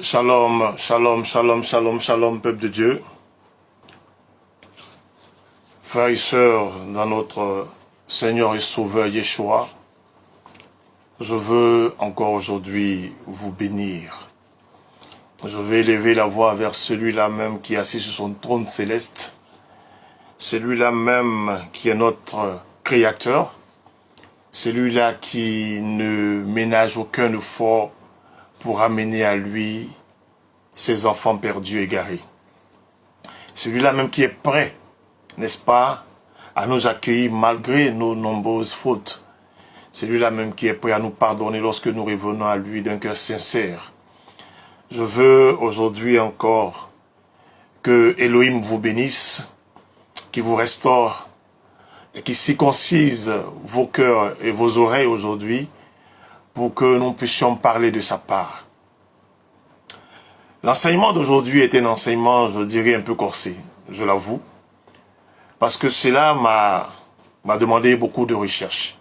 Shalom, shalom, shalom, shalom, shalom, peuple de Dieu. Frères et sœurs, dans notre Seigneur et Sauveur Yeshua, je veux encore aujourd'hui vous bénir. Je vais élever la voix vers celui-là même qui est assis sur son trône céleste, celui-là même qui est notre Créateur, celui-là qui ne ménage aucun effort pour amener à lui ses enfants perdus, égarés. Celui-là même qui est prêt, n'est-ce pas, à nous accueillir malgré nos nombreuses fautes. Celui-là même qui est prêt à nous pardonner lorsque nous revenons à lui d'un cœur sincère. Je veux aujourd'hui encore que Elohim vous bénisse, qui vous restaure et qui circoncise vos cœurs et vos oreilles aujourd'hui pour que nous puissions parler de sa part. L'enseignement d'aujourd'hui est un enseignement, je dirais, un peu corsé, je l'avoue, parce que cela m'a demandé beaucoup de recherche.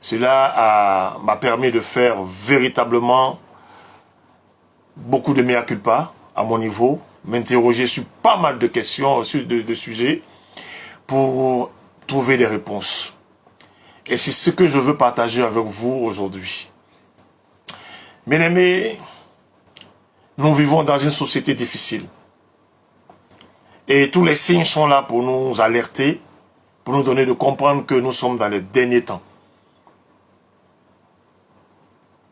Cela m'a permis de faire véritablement beaucoup de mea culpa à mon niveau, m'interroger sur pas mal de questions, sur de sujets, pour trouver des réponses. Et c'est ce que je veux partager avec vous aujourd'hui. Bien-aimés, nous vivons dans une société difficile. Et tous les signes sont là pour nous alerter, pour nous donner de comprendre que nous sommes dans les derniers temps.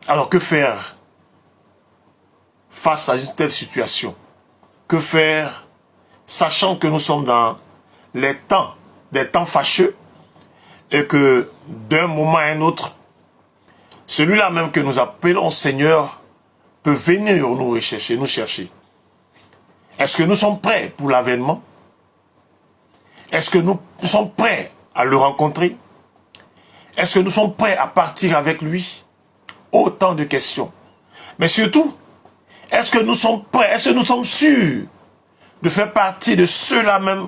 Alors que faire face à une telle situation? Que faire sachant que nous sommes dans les temps, des temps fâcheux, et que d'un moment à un autre, celui-là même que nous appelons Seigneur peut venir nous rechercher, nous chercher. Est-ce que nous sommes prêts pour l'avènement? Est-ce que nous sommes prêts à le rencontrer? Est-ce que nous sommes prêts à partir avec lui? Autant de questions. Mais surtout, est-ce que nous sommes prêts, est-ce que nous sommes sûrs de faire partie de ceux-là même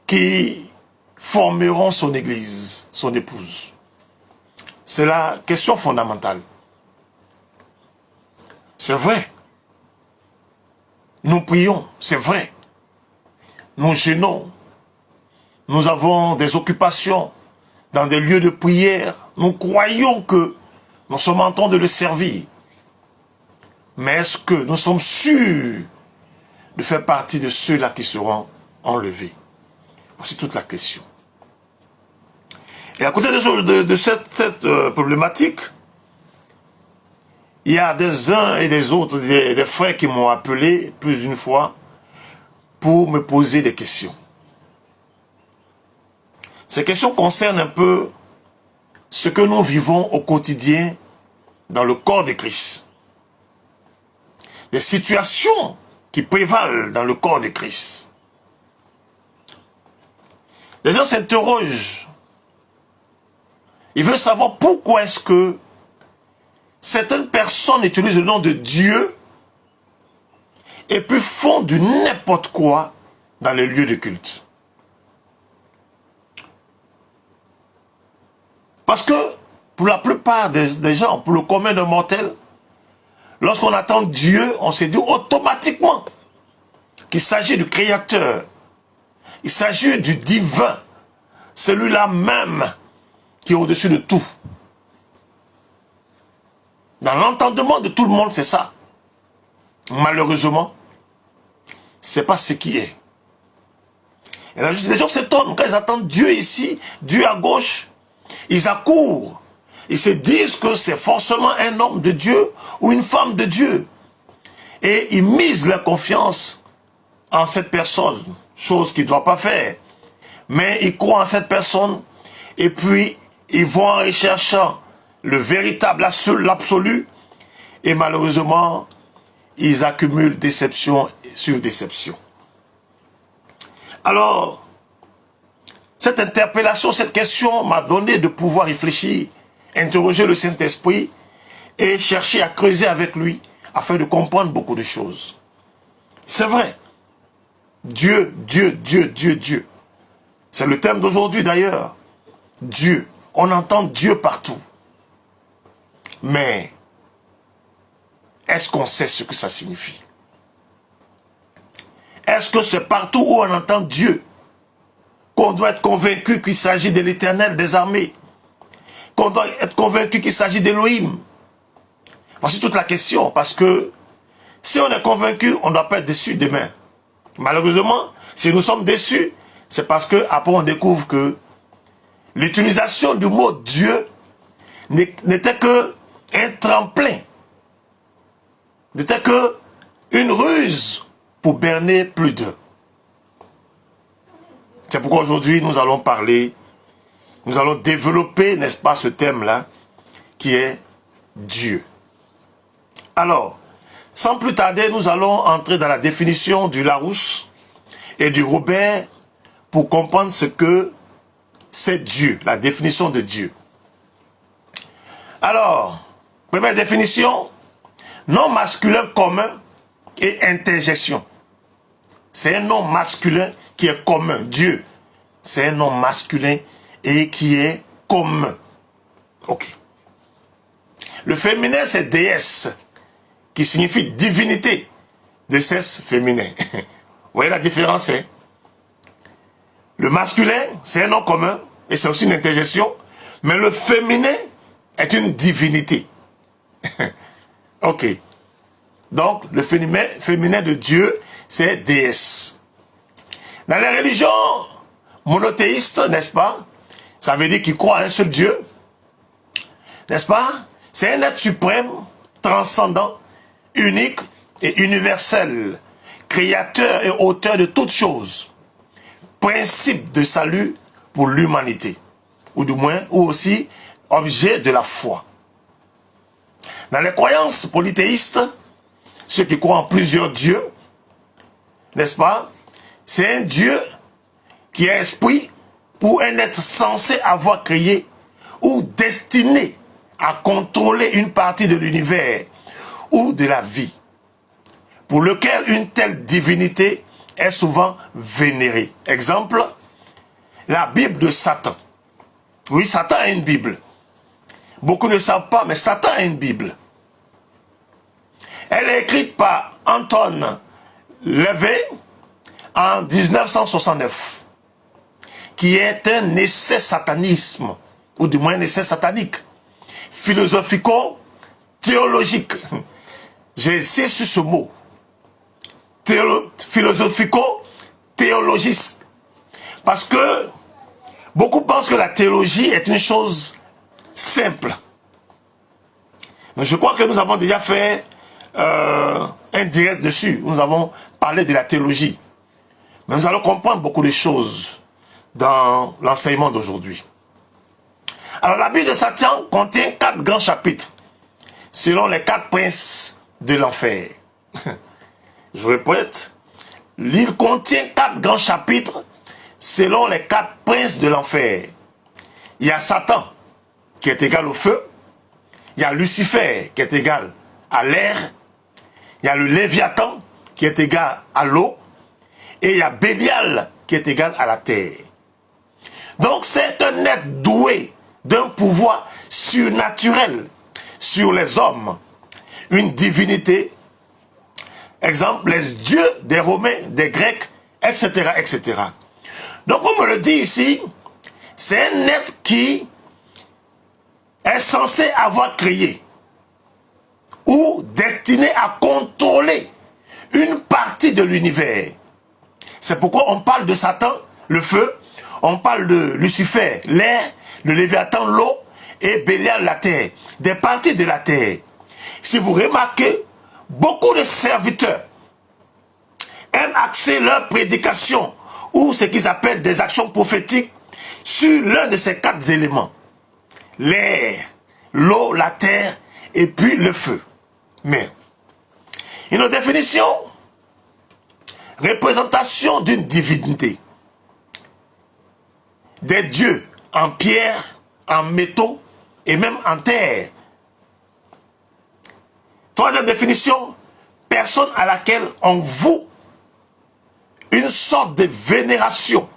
qui formeront son église, son épouse? C'est la question fondamentale. C'est vrai. Nous prions, c'est vrai. Nous jeûnons. Nous avons des occupations dans des lieux de prière. Nous croyons que nous sommes en train de le servir. Mais est-ce que nous sommes sûrs de faire partie de ceux-là qui seront enlevés? Voici toute la question. Et à côté de cette problématique, il y a des uns et des autres, des frères qui m'ont appelé plus d'une fois pour me poser des questions. Ces questions concernent un peu ce que nous vivons au quotidien dans le corps de Christ. Les situations qui prévalent dans le corps de Christ. Les gens s'interrogent. Ils veulent savoir pourquoi est-ce que certaines personnes utilisent le nom de Dieu et puis font du n'importe quoi dans les lieux de culte. Parce que pour la plupart des gens, pour le commun des mortels, lorsqu'on attend Dieu, on se dit automatiquement qu'il s'agit du Créateur. Il s'agit du divin, celui-là même qui est au-dessus de tout. Dans l'entendement de tout le monde, c'est ça. Malheureusement, c'est pas ce qui est. Et là, les gens s'étonnent quand ils attendent Dieu ici, Dieu à gauche, ils accourent. Ils se disent que c'est forcément un homme de Dieu ou une femme de Dieu. Et ils misent leur confiance en cette personne, chose qu'ils ne doivent pas faire. Mais ils croient en cette personne et puis ils vont en recherchant le véritable, l'absolu, et malheureusement, ils accumulent déception sur déception. Alors, cette interpellation, cette question m'a donné de pouvoir réfléchir, interroger le Saint-Esprit et chercher à creuser avec lui afin de comprendre beaucoup de choses. C'est vrai. Dieu, Dieu, Dieu, Dieu, Dieu. C'est le thème d'aujourd'hui d'ailleurs. Dieu. On entend Dieu partout. Mais, est-ce qu'on sait ce que ça signifie? Est-ce que c'est partout où on entend Dieu qu'on doit être convaincu qu'il s'agit de l'Éternel des armées? Qu'on doit être convaincu qu'il s'agit d'Élohim? Voici toute la question, parce que si on est convaincu, on ne doit pas être déçu demain. Malheureusement, si nous sommes déçus, c'est parce qu'après on découvre que l'utilisation du mot Dieu n'était que un tremplin, n'était que une ruse pour berner plus d'eux. C'est pourquoi aujourd'hui nous allons parler, nous allons développer, n'est-ce pas, ce thème-là, qui est Dieu. Alors, sans plus tarder, nous allons entrer dans la définition du Larousse et du Robert pour comprendre ce que c'est Dieu, la définition de Dieu. Alors, première définition, nom masculin commun et interjection. C'est un nom masculin qui est commun. Dieu, c'est un nom masculin et qui est commun. Ok. Le féminin, c'est déesse, qui signifie divinité de sexe féminin. Vous voyez la différence, hein? Le masculin, c'est un nom commun, et c'est aussi une interjection, mais le féminin est une divinité. Ok. Donc, le féminin de Dieu, c'est déesse. Dans les religions monothéistes, n'est-ce pas? Ça veut dire qu'ils croient à un seul Dieu. N'est-ce pas? C'est un être suprême, transcendant, unique et universel, créateur et auteur de toutes choses. Principe de salut pour l'humanité. Ou du moins, ou aussi objet de la foi. Dans les croyances polythéistes, ceux qui croient en plusieurs dieux, n'est-ce pas? C'est un Dieu qui est esprit ou un être censé avoir créé ou destiné à contrôler une partie de l'univers ou de la vie, pour lequel une telle divinité est souvent vénérée. Exemple, la Bible de Satan. Oui, Satan a une Bible. Beaucoup ne savent pas, mais Satan a une Bible. Elle est écrite par Anton LaVey en 1969, qui est un essai satanisme, ou du moins un essai satanique, philosophico-théologique. J'insiste sur ce mot. Philosophico-théologiste. Parce que beaucoup pensent que la théologie est une chose simple. Mais je crois que nous avons déjà fait un direct dessus. Nous avons parlé de la théologie. Mais nous allons comprendre beaucoup de choses dans l'enseignement d'aujourd'hui. Alors la Bible de Satan contient 4 grands chapitres, selon les 4 princes de l'enfer. Je répète, il contient 4 grands chapitres, selon les 4 princes de l'enfer. Il y a Satan, qui est égal au feu. Il y a Lucifer, qui est égal à l'air. Il y a le Léviathan, qui est égal à l'eau. Et il y a Bélial, qui est égal à la terre. Donc c'est un être doué d'un pouvoir surnaturel sur les hommes. Une divinité. Exemple, les dieux des Romains, des Grecs, etc., etc. Donc on me le dit ici, c'est un être qui est censé avoir créé ou destiné à contrôler une partie de l'univers. C'est pourquoi on parle de Satan, le feu, on parle de Lucifer, l'air, le Léviathan, l'eau, et Bélial, la terre, des parties de la terre. Si vous remarquez, beaucoup de serviteurs aiment axer leur prédication ou ce qu'ils appellent des actions prophétiques sur l'un de ces 4 éléments. L'air, l'eau, la terre et puis le feu. Mais, une définition, représentation d'une divinité. Des dieux en pierre, en métaux et même en terre. 3e définition, personne à laquelle on voue une sorte de vénération,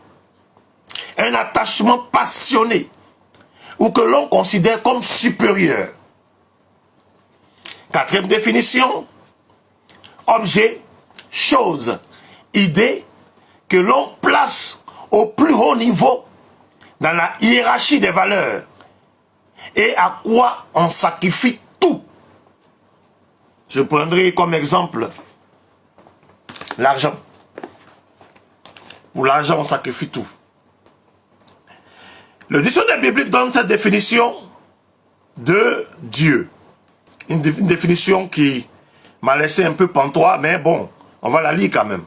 un attachement passionné, ou que l'on considère comme supérieur. Quatrième définition, objet, chose, idée que l'on place au plus haut niveau dans la hiérarchie des valeurs et à quoi on sacrifie tout. Je prendrai comme exemple l'argent. Pour l'argent, on sacrifie tout. Le dictionnaire biblique donne cette définition de Dieu. Une définition qui m'a laissé un peu pantois, mais bon, on va la lire quand même.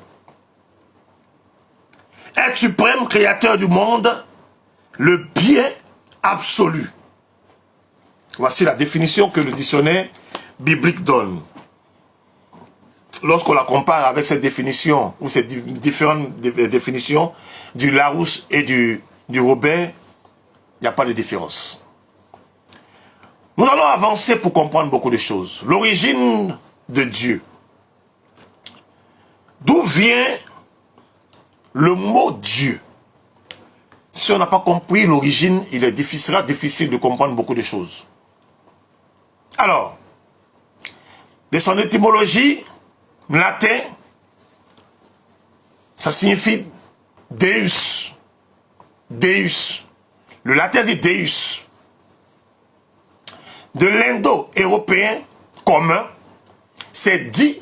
Être suprême créateur du monde, le bien absolu. Voici la définition que le dictionnaire biblique donne. Lorsqu'on la compare avec cette définition, ou ces différentes définitions du Larousse et du Robert, il n'y a pas de différence. Nous allons avancer pour comprendre beaucoup de choses. L'origine de Dieu. D'où vient le mot Dieu? Si on n'a pas compris l'origine, sera difficile de comprendre beaucoup de choses. Alors, de son étymologie, latin, ça signifie Deus. Deus. Le latin dit Deus. De l'indo-européen commun, c'est dit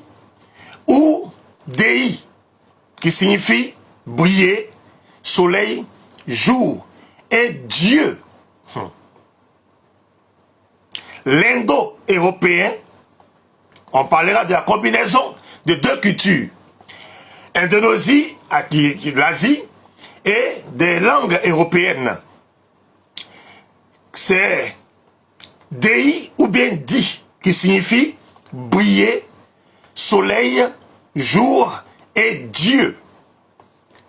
ou Dei, qui signifie briller, soleil, jour, et Dieu. L'indo-européen, on parlera de la combinaison de deux cultures. Indonésie, l'Asie, et des langues européennes. C'est Dei ou bien Di, qui signifie briller, soleil, jour et Dieu.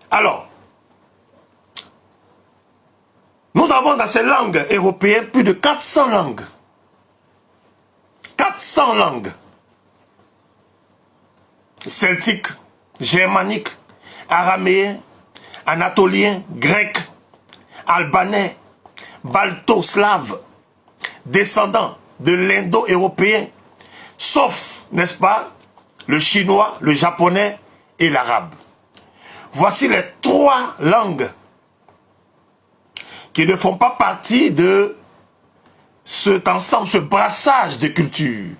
Alors, nous avons dans ces langues européennes plus de 400 langues. 400 langues. Celtique, germanique, araméen, anatolien, grec, albanais, balto-slave, descendants de l'indo-européen, sauf, n'est-ce pas, le chinois, le japonais et l'arabe. Voici les 3 langues qui ne font pas partie de cet ensemble, ce brassage de cultures,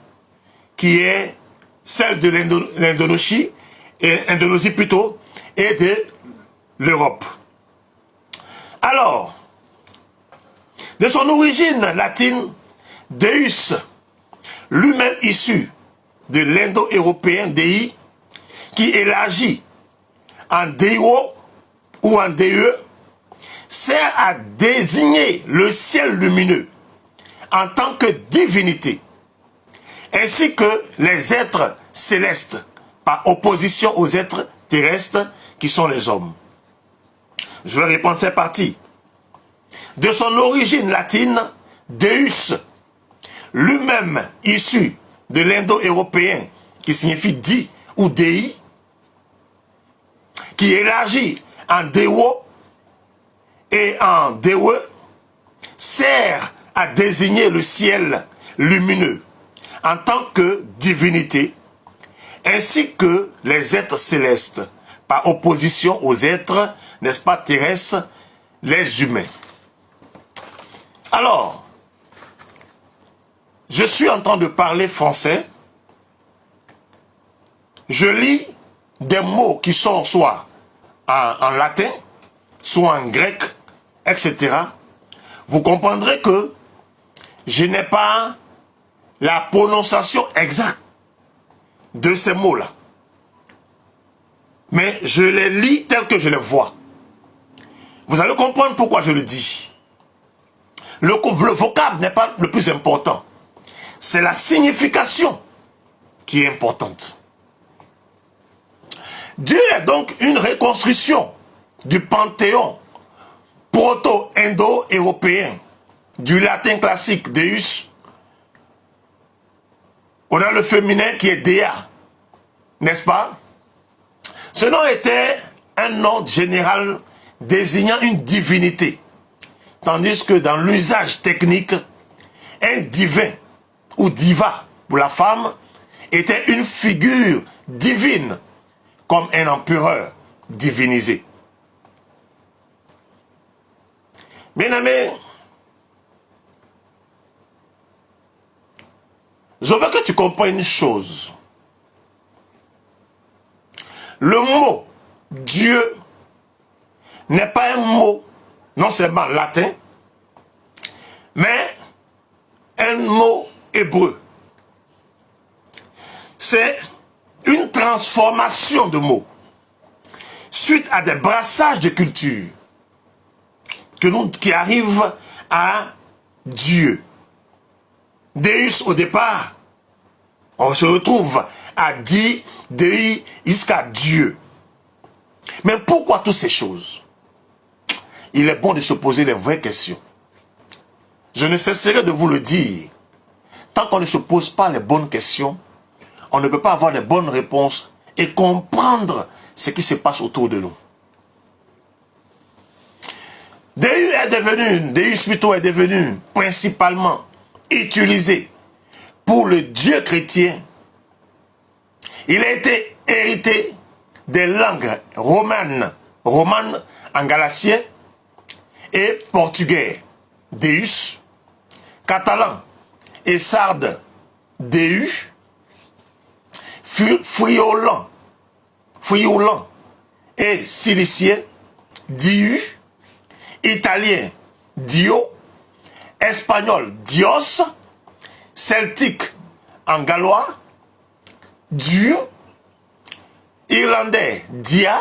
qui est celle de l'Indonésie, Indonésie plutôt, et de l'Europe. Alors, de son origine latine, Deus, lui-même issu de l'indo-européen Dei, qui élargit en Deo ou en Deu, sert à désigner le ciel lumineux en tant que divinité, ainsi que les êtres célestes, par opposition aux êtres terrestres qui sont les hommes. Je vais répondre cette partie. De son origine latine, Deus, lui-même issu de l'indo-européen, qui signifie Di ou Dei, qui élargit en Deo et en Dewe, sert à désigner le ciel lumineux en tant que divinité, ainsi que les êtres célestes, par opposition aux êtres, n'est-ce pas, terrestres, les humains. Alors, je suis en train de parler français, je lis des mots qui sont soit en latin, soit en grec, etc. Vous comprendrez que je n'ai pas la prononciation exacte de ces mots-là. Mais je les lis tels que je les vois. Vous allez comprendre pourquoi je le dis. Le vocable n'est pas le plus important. C'est la signification qui est importante. Dieu est donc une reconstruction du panthéon proto-indo-européen, du latin classique Deus. On a le féminin qui est Dea, n'est-ce pas? Ce nom était un nom général désignant une divinité, tandis que dans l'usage technique, un divin ou diva pour la femme était une figure divine, comme un empereur divinisé. Bien-aimé, je veux que tu comprennes une chose. Le mot Dieu n'est pas un mot non seulement latin, mais un mot hébreu. C'est une transformation de mots suite à des brassages de culture qui arrivent à Dieu. Deus au départ, on se retrouve à Di, Dei, jusqu'à Dieu. Mais pourquoi toutes ces choses? Il est bon de se poser les vraies questions. Je ne cesserai de vous le dire. Tant qu'on ne se pose pas les bonnes questions, on ne peut pas avoir les bonnes réponses et comprendre ce qui se passe autour de nous. Deus est devenu principalement utilisé pour le Dieu chrétien. Il a été hérité des langues romanes en galatien et portugais, Deus, catalan et sarde, Deu, friolan et silicien, Diu, italien, Dio, espagnol, Dios, celtique en gallois, Dieu, irlandais, Dia,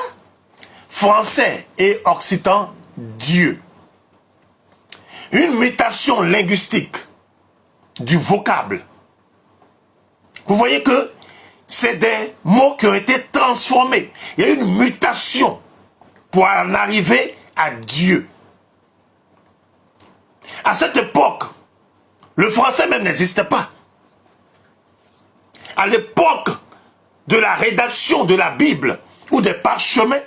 français et occitan, Dieu. Une mutation linguistique du vocable. Vous voyez que c'est des mots qui ont été transformés. Il y a une mutation pour en arriver à Dieu. À cette époque, le français même n'existait pas. À l'époque de la rédaction de la Bible ou des parchemins,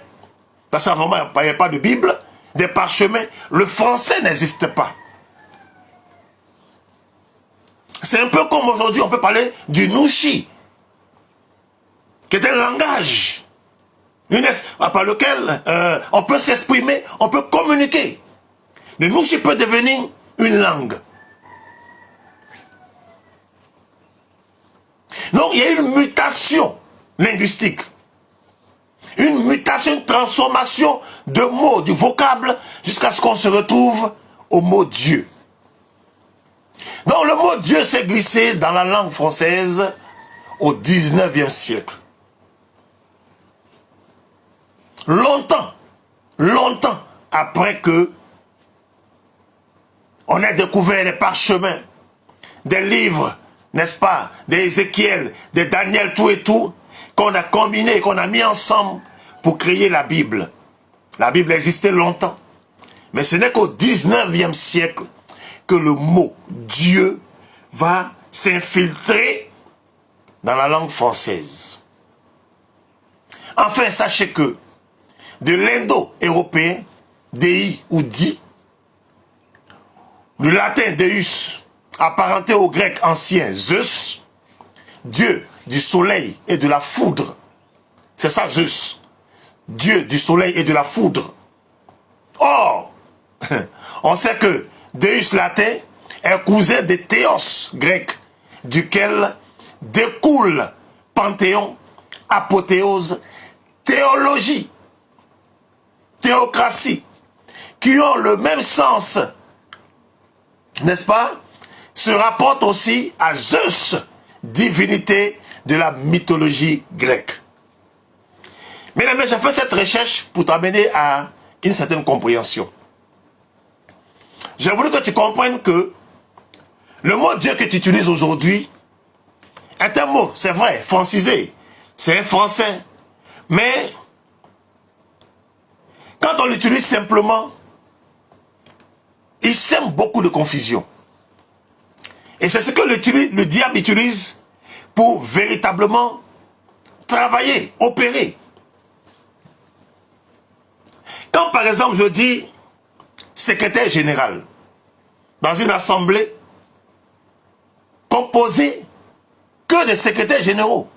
parce qu'à un moment, il n'y avait pas de Bible, des parchemins, le français n'existait pas. C'est un peu comme aujourd'hui, on peut parler du Nushi, qui est un langage par lequel on peut s'exprimer, on peut communiquer. Le Nushi peut devenir une langue. Donc il y a une mutation linguistique. Une mutation, une transformation de mots, du vocable, jusqu'à ce qu'on se retrouve au mot Dieu. Donc le mot Dieu s'est glissé dans la langue française au 19e siècle. Longtemps après que on ait découvert les parchemins, des livres, n'est-ce pas, d'Ézéchiel, de Daniel, tout et tout, qu'on a combiné, qu'on a mis ensemble pour créer la Bible. La Bible existait longtemps. Mais ce n'est qu'au 19e siècle que le mot Dieu va s'infiltrer dans la langue française. Enfin, sachez que de l'indo-européen, Dei ou Di, du latin Deus, apparenté au grec ancien Zeus, Dieu du soleil et de la foudre. C'est ça Zeus. Dieu du soleil et de la foudre. Or, on sait que Deus latin est cousin de Théos grec, duquel découle panthéon, apothéose, théologie, théocratie, qui ont le même sens, n'est-ce pas, se rapporte aussi à Zeus, divinité de la mythologie grecque. Mesdames, j'ai fait cette recherche pour t'amener à une certaine compréhension. J'ai voulu que tu comprennes que le mot Dieu que tu utilises aujourd'hui est un mot, c'est vrai, francisé, c'est un français, mais quand on l'utilise simplement, il sème beaucoup de confusion. Et c'est ce que le diable utilise pour véritablement travailler, opérer. Quand par exemple je dis secrétaire général dans une assemblée composée que des secrétaires généraux.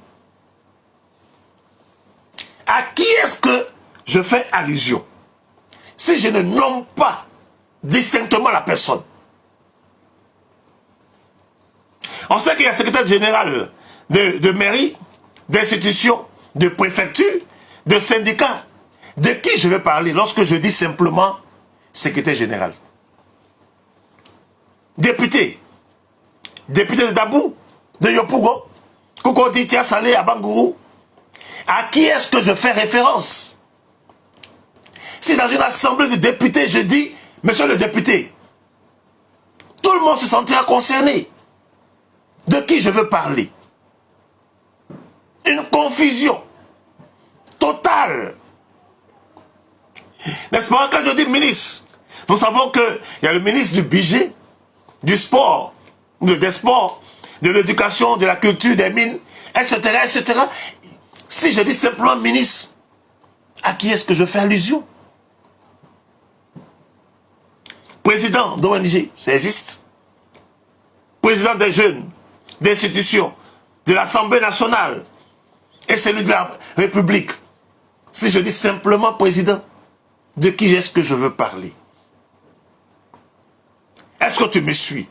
À qui est-ce que je fais allusion? Si je ne nomme pas distinctement la personne. On sait qu'il y a secrétaire général de mairie, d'institutions, de préfecture, de syndicats. De qui je vais parler lorsque je dis simplement secrétaire général? Député. Député de Dabou, de Yopougon, Kokodi Salé à Bangourou. À qui est-ce que je fais référence? Si dans une assemblée de députés, je dis, monsieur le député, tout le monde se sentira concerné. De qui je veux parler? Une confusion totale. N'est-ce pas? Quand je dis ministre, nous savons qu'il y a le ministre du budget, du sport, des sports, de l'éducation, de la culture, des mines, etc., etc. Si je dis simplement ministre, à qui est-ce que je fais allusion? Président d'ONG, ça existe. Président des jeunes, d'institutions, de l'Assemblée nationale et celui de la République. Si je dis simplement président, de qui est-ce que je veux parler? Est-ce que tu me suis?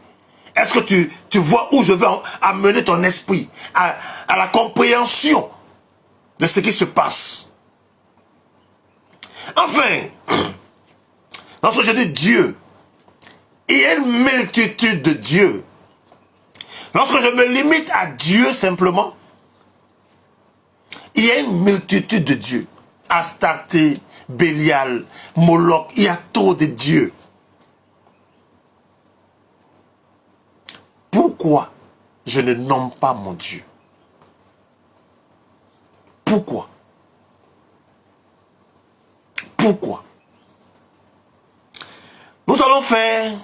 Est-ce que tu vois où je veux amener ton esprit à la compréhension de ce qui se passe? Enfin, lorsque je dis Dieu, il y a une multitude de dieux. Lorsque je me limite à Dieu simplement, il y a une multitude de dieux. Astarté, Bélial, Moloch, il y a trop de dieux. Pourquoi je ne nomme pas mon Dieu? Pourquoi? Pourquoi? Nous allons faire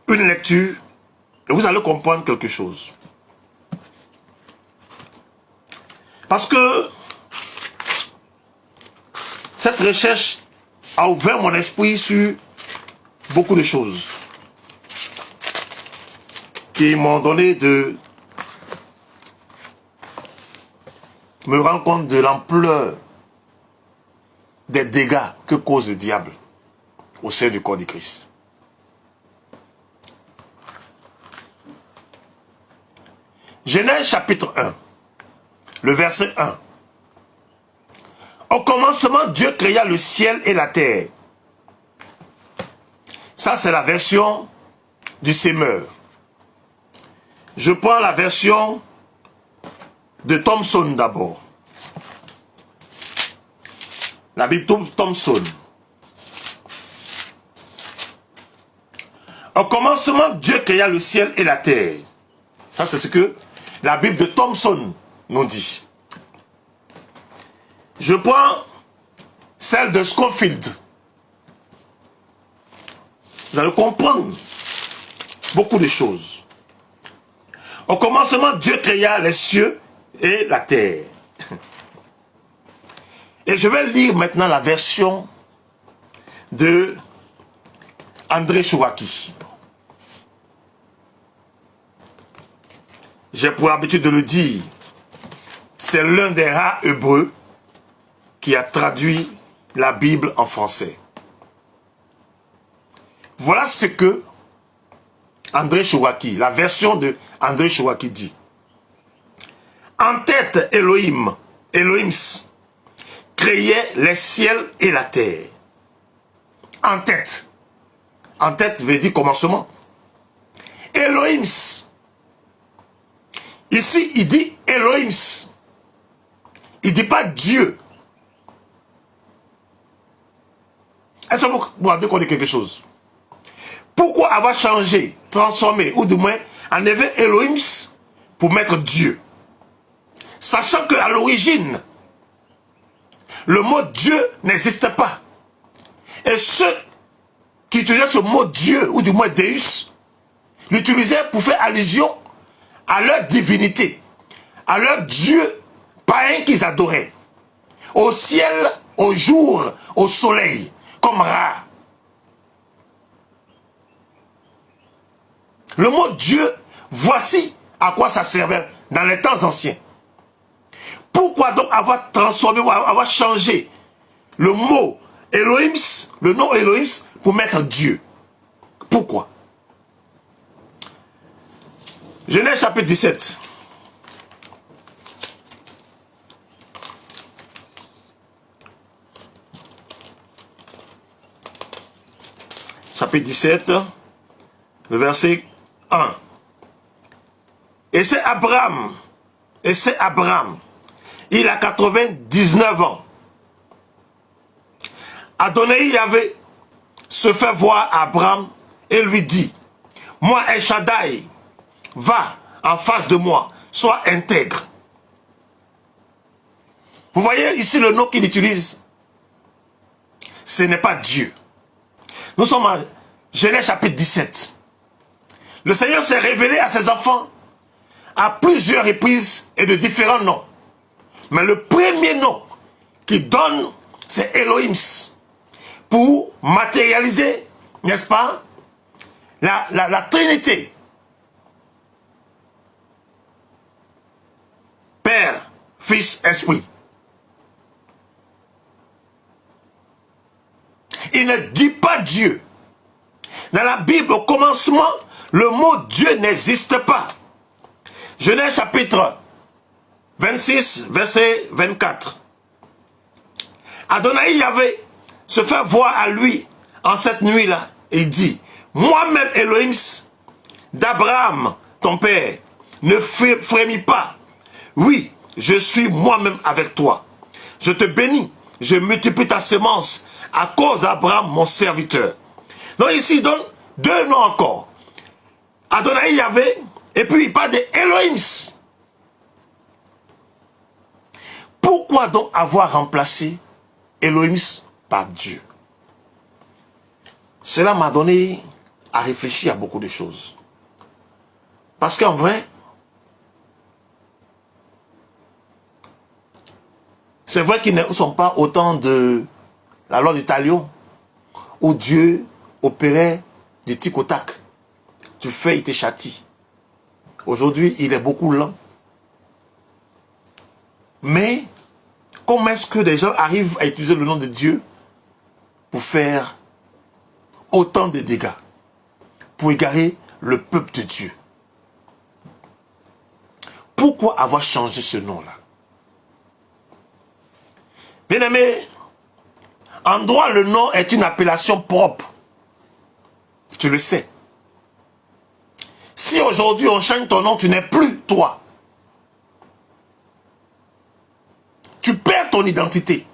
une lecture et vous allez comprendre quelque chose. Parce que cette recherche a ouvert mon esprit sur beaucoup de choses qui m'ont donné de me rendre compte de l'ampleur des dégâts que cause le diable au sein du corps du Christ. Genèse chapitre 1, le verset 1. Au commencement, Dieu créa le ciel et la terre. Ça, c'est la version du Semeur. Je prends la version de Thomson d'abord. La Bible Thomson. Au commencement, Dieu créa le ciel et la terre. Ça, c'est ce que la Bible de Thomson nous dit. Je prends celle de Scofield. Vous allez comprendre beaucoup de choses. Au commencement, Dieu créa les cieux et la terre. Et je vais lire maintenant la version de André Chouraki. J'ai pour habitude de le dire, c'est l'un des rares hébreux qui a traduit la Bible en français. Voilà ce que André Chouraki, la version de André Chouraki dit. En tête, Elohim créait les ciels et la terre. En tête. En tête veut dire commencement. Elohim. Ici, il dit Elohim. Il ne dit pas Dieu. Est-ce que vous regardez qu'on dit quelque chose? Pourquoi avoir changé, transformé, ou du moins enlevé Elohim pour mettre Dieu? Sachant qu'à l'origine, le mot Dieu n'existait pas. Et ceux qui utilisaient ce mot Dieu, ou du moins Deus, l'utilisaient pour faire allusion à leur divinité, à leur Dieu païen qu'ils adoraient. Au ciel, au jour, au soleil, comme Ra. Le mot Dieu, voici à quoi ça servait dans les temps anciens. Pourquoi donc avoir transformé ou avoir changé le mot Elohim, le nom Elohim, pour mettre Dieu? Pourquoi? Genèse chapitre 17. Chapitre 17, le verset 1. Et c'est Abraham, il a 99 ans. Adonai Yahvé se fait voir à Abraham et lui dit, moi El Shaddai, va en face de moi, sois intègre. Vous voyez ici le nom qu'il utilise, ce n'est pas Dieu. Nous sommes en Genèse chapitre 17. Le Seigneur s'est révélé à ses enfants à plusieurs reprises et de différents noms. Mais le premier nom qu'il donne, c'est Elohim. Pour matérialiser, n'est-ce pas, la Trinité. Père, Fils, Esprit. Il ne dit pas Dieu. Dans la Bible, au commencement, le mot Dieu n'existe pas. Genèse chapitre 26, verset 24. Adonai Yahvé se fait voir à lui en cette nuit-là et dit, moi-même Elohim d'Abraham, ton père, ne frémis pas. Oui, je suis moi-même avec toi. Je te bénis, je multiplie ta sémence à cause d'Abraham, mon serviteur. Donc ici, il donne deux noms encore. Adonai Yahvé, et puis il parle de Elohim. Pourquoi donc avoir remplacé Elohim par Dieu? Cela m'a donné à réfléchir à beaucoup de choses. Parce qu'en vrai, c'est vrai qu'ils ne sont pas autant de la loi du talion, où Dieu opérait du tic au tac. Tu fais, il te châtie. Aujourd'hui, il est beaucoup lent. Mais, comment est-ce que des gens arrivent à utiliser le nom de Dieu pour faire autant de dégâts, pour égarer le peuple de Dieu? Pourquoi avoir changé ce nom-là? Bien-aimé, en droit, le nom est une appellation propre. Tu le sais. Si aujourd'hui on change ton nom, tu n'es plus toi. Tu perds ton identité.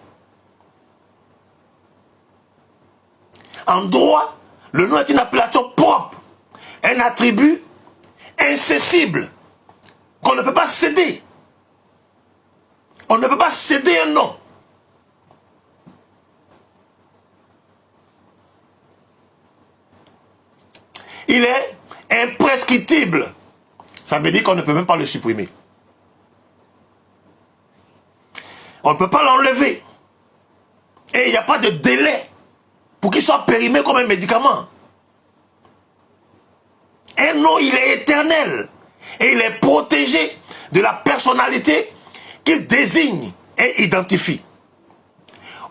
En droit, le nom est une appellation propre. Un attribut incessible qu'on ne peut pas céder. On ne peut pas céder un nom. Il est imprescriptible. Ça veut dire qu'on ne peut même pas le supprimer. On ne peut pas l'enlever. Et il n'y a pas de délai pour qu'il soit périmé comme un médicament. Un nom, il est éternel. Et il est protégé de la personnalité qu'il désigne et identifie.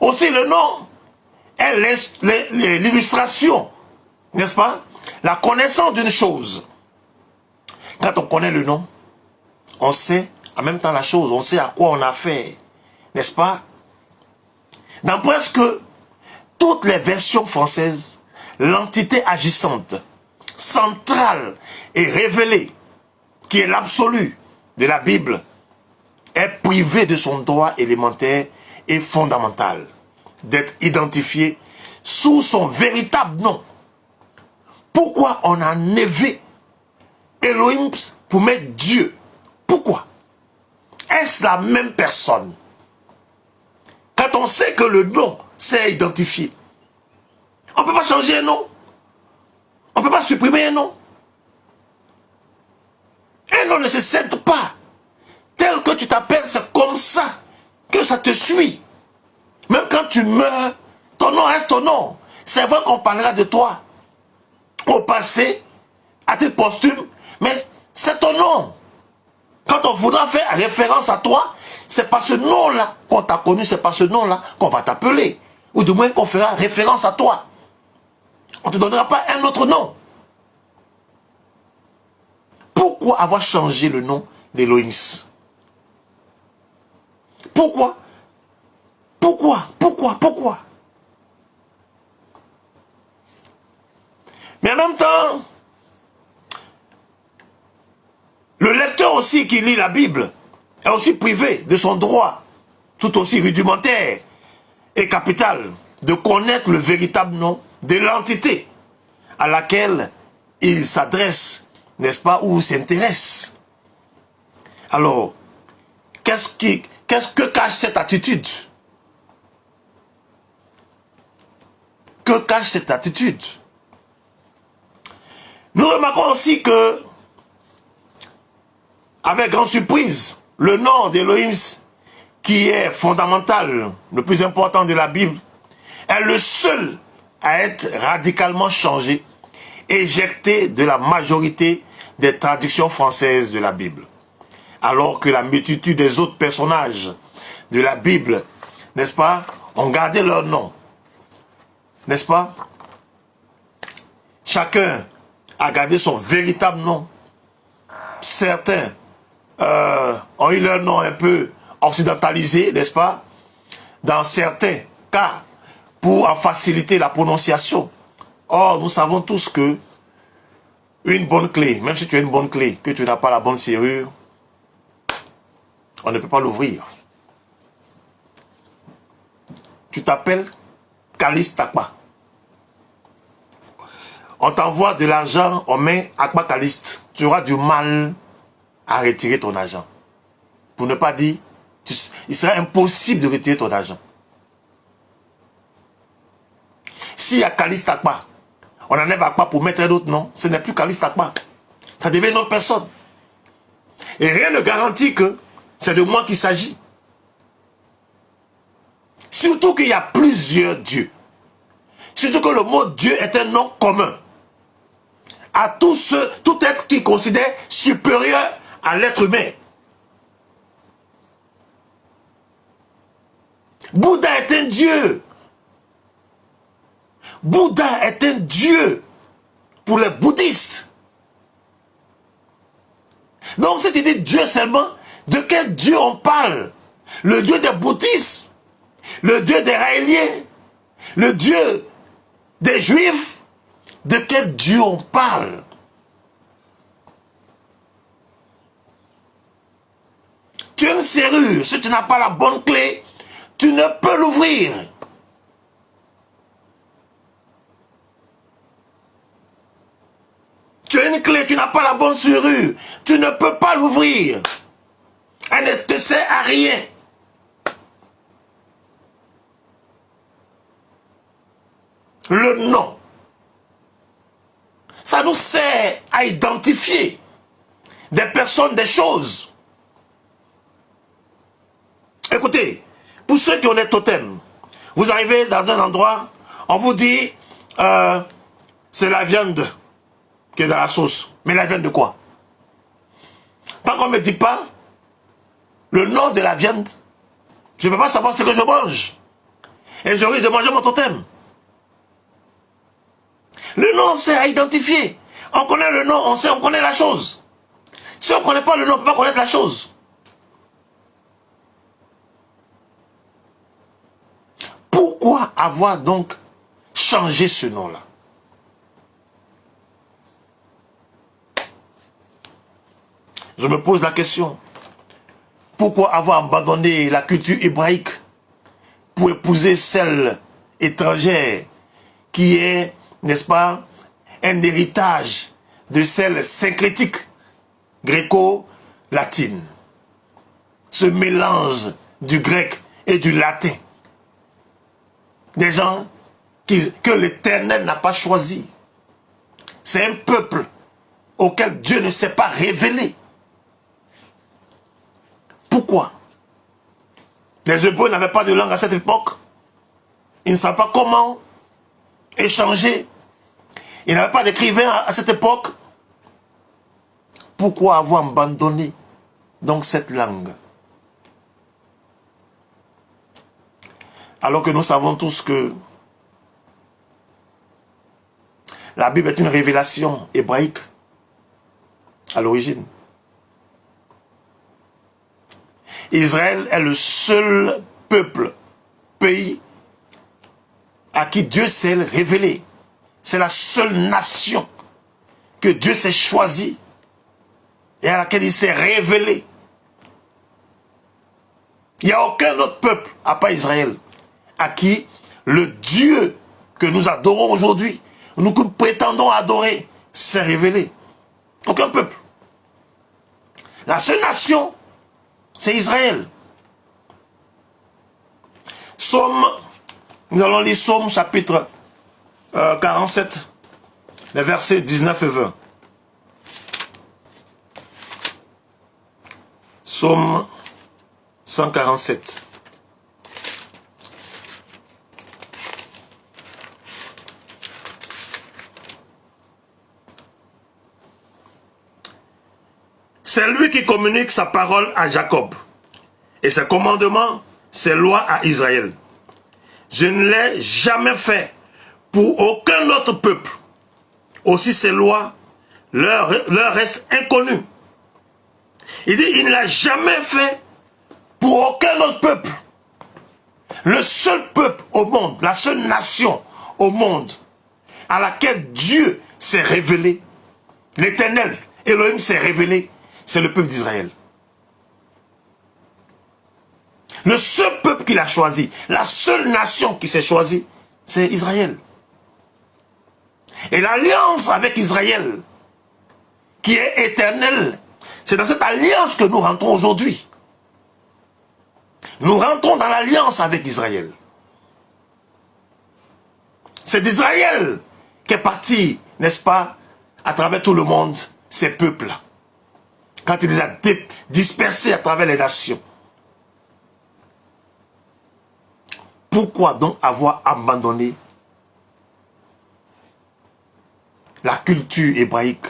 Aussi, le nom est l'illustration, n'est-ce pas? La connaissance d'une chose. Quand on connaît le nom, on sait en même temps la chose, on sait à quoi on a affaire, n'est-ce pas? Dans presque toutes les versions françaises, l'entité agissante, centrale et révélée, qui est l'absolu de la Bible, est privée de son droit élémentaire et fondamental d'être identifiée sous son véritable nom. Pourquoi on a enlevé Elohim pour mettre Dieu? Pourquoi? Est-ce la même personne? Quand on sait que le nom c'est identifié, on ne peut pas changer un nom. On ne peut pas supprimer un nom. Un nom ne se cède pas. Tel que tu t'appelles, c'est comme ça que ça te suit. Même quand tu meurs, ton nom reste ton nom. C'est vrai qu'on parlera de toi au passé, à titre posthume, mais c'est ton nom. Quand on voudra faire référence à toi, c'est par ce nom-là qu'on t'a connu, c'est par ce nom-là qu'on va t'appeler. Ou du moins qu'on fera référence à toi. On ne te donnera pas un autre nom. Pourquoi avoir changé le nom d'Elohim? Pourquoi? Pourquoi? Mais en même temps, le lecteur aussi qui lit la Bible est aussi privé de son droit, tout aussi rudimentaire et capital, de connaître le véritable nom de l'entité à laquelle il s'adresse, n'est-ce pas, ou s'intéresse. Alors, qu'est-ce que cache cette attitude? Que cache cette attitude? Nous remarquons aussi que, avec grande surprise, le nom d'Elohim, qui est fondamental, le plus important de la Bible, est le seul à être radicalement changé, éjecté de la majorité des traductions françaises de la Bible. Alors que la multitude des autres personnages de la Bible, n'est-ce pas, ont gardé leur nom. N'est-ce pas? Chacun a gardé son véritable nom. Certains ont eu leur nom un peu occidentalisé, n'est-ce pas? Dans certains cas, pour en faciliter la prononciation. Or, nous savons tous que une bonne clé, même si tu as une bonne clé, que tu n'as pas la bonne serrure, on ne peut pas l'ouvrir. Tu t'appelles Calice Takba. On t'envoie de l'argent, on met Akba Caliste. Tu auras du mal à retirer ton argent. Pour ne pas dire, il sera impossible de retirer ton argent. S'il y a Calice Takba, on enlève Akba pour mettre un autre nom, ce n'est plus Calice Takba. Ça devient une autre personne. Et rien ne garantit que c'est de moi qu'il s'agit. Surtout qu'il y a plusieurs dieux. Surtout que le mot Dieu est un nom commun à tout être qui considère supérieur à l'être humain. Bouddha est un dieu. Bouddha est un dieu pour les bouddhistes. Donc si tu dis Dieu seulement, de quel Dieu on parle? Le Dieu des bouddhistes? Le Dieu des raéliens? Le Dieu des juifs? De quel Dieu on parle? Tu as une serrure, si tu n'as pas la bonne clé, tu ne peux l'ouvrir. Tu as une clé, tu n'as pas la bonne serrure, tu ne peux pas l'ouvrir. Elle ne te sert à rien. Le nom, ça nous sert à identifier des personnes, des choses. Écoutez, pour ceux qui ont des totems, vous arrivez dans un endroit, on vous dit, c'est la viande qui est dans la sauce. Mais la viande de quoi? Tant qu'on ne me dit pas le nom de la viande, je ne peux pas savoir ce que je mange. Et je risque de manger mon totem. Le nom, c'est à identifier. On connaît le nom, on sait, on connaît la chose. Si on ne connaît pas le nom, on ne peut pas connaître la chose. Pourquoi avoir donc changé ce nom-là? Je me pose la question. Pourquoi avoir abandonné la culture hébraïque pour épouser celle étrangère qui est, n'est-ce pas, un héritage de celle syncrétique gréco-latine? Ce mélange du grec et du latin. Des gens que l'Éternel n'a pas choisi. C'est un peuple auquel Dieu ne s'est pas révélé. Pourquoi? Les Hébreux n'avaient pas de langue à cette époque. Ils ne savaient pas comment échanger. Ils n'avaient pas d'écrivain à cette époque. Pourquoi avoir abandonné donc cette langue? Alors que nous savons tous que la Bible est une révélation hébraïque à l'origine. Israël est le seul peuple, pays à qui Dieu s'est révélé. C'est la seule nation que Dieu s'est choisie et à laquelle il s'est révélé. Il n'y a aucun autre peuple, à part Israël, à qui le Dieu que nous adorons aujourd'hui, nous prétendons adorer, s'est révélé. Aucun peuple. La seule nation, c'est Israël. Psaume, nous allons lire Psaume chapitre 47, les versets 19 et 20. Psaume 147. C'est lui qui communique sa parole à Jacob et ses commandements, ses lois à Israël. Je ne l'ai jamais fait pour aucun autre peuple. Aussi ces lois leur restent inconnues. Il dit, il ne l'a jamais fait pour aucun autre peuple. Le seul peuple au monde, la seule nation au monde à laquelle Dieu s'est révélé, l'Éternel, Elohim s'est révélé, c'est le peuple d'Israël. Le seul peuple qu'il a choisi, la seule nation qui s'est choisie, c'est Israël. Et l'alliance avec Israël, qui est éternelle, c'est dans cette alliance que nous rentrons aujourd'hui. Nous rentrons dans l'alliance avec Israël. C'est d'Israël qu'est parti, n'est-ce pas, à travers tout le monde, ces peuples-là. Quand il les a dispersés à travers les nations. Pourquoi donc avoir abandonné la culture hébraïque,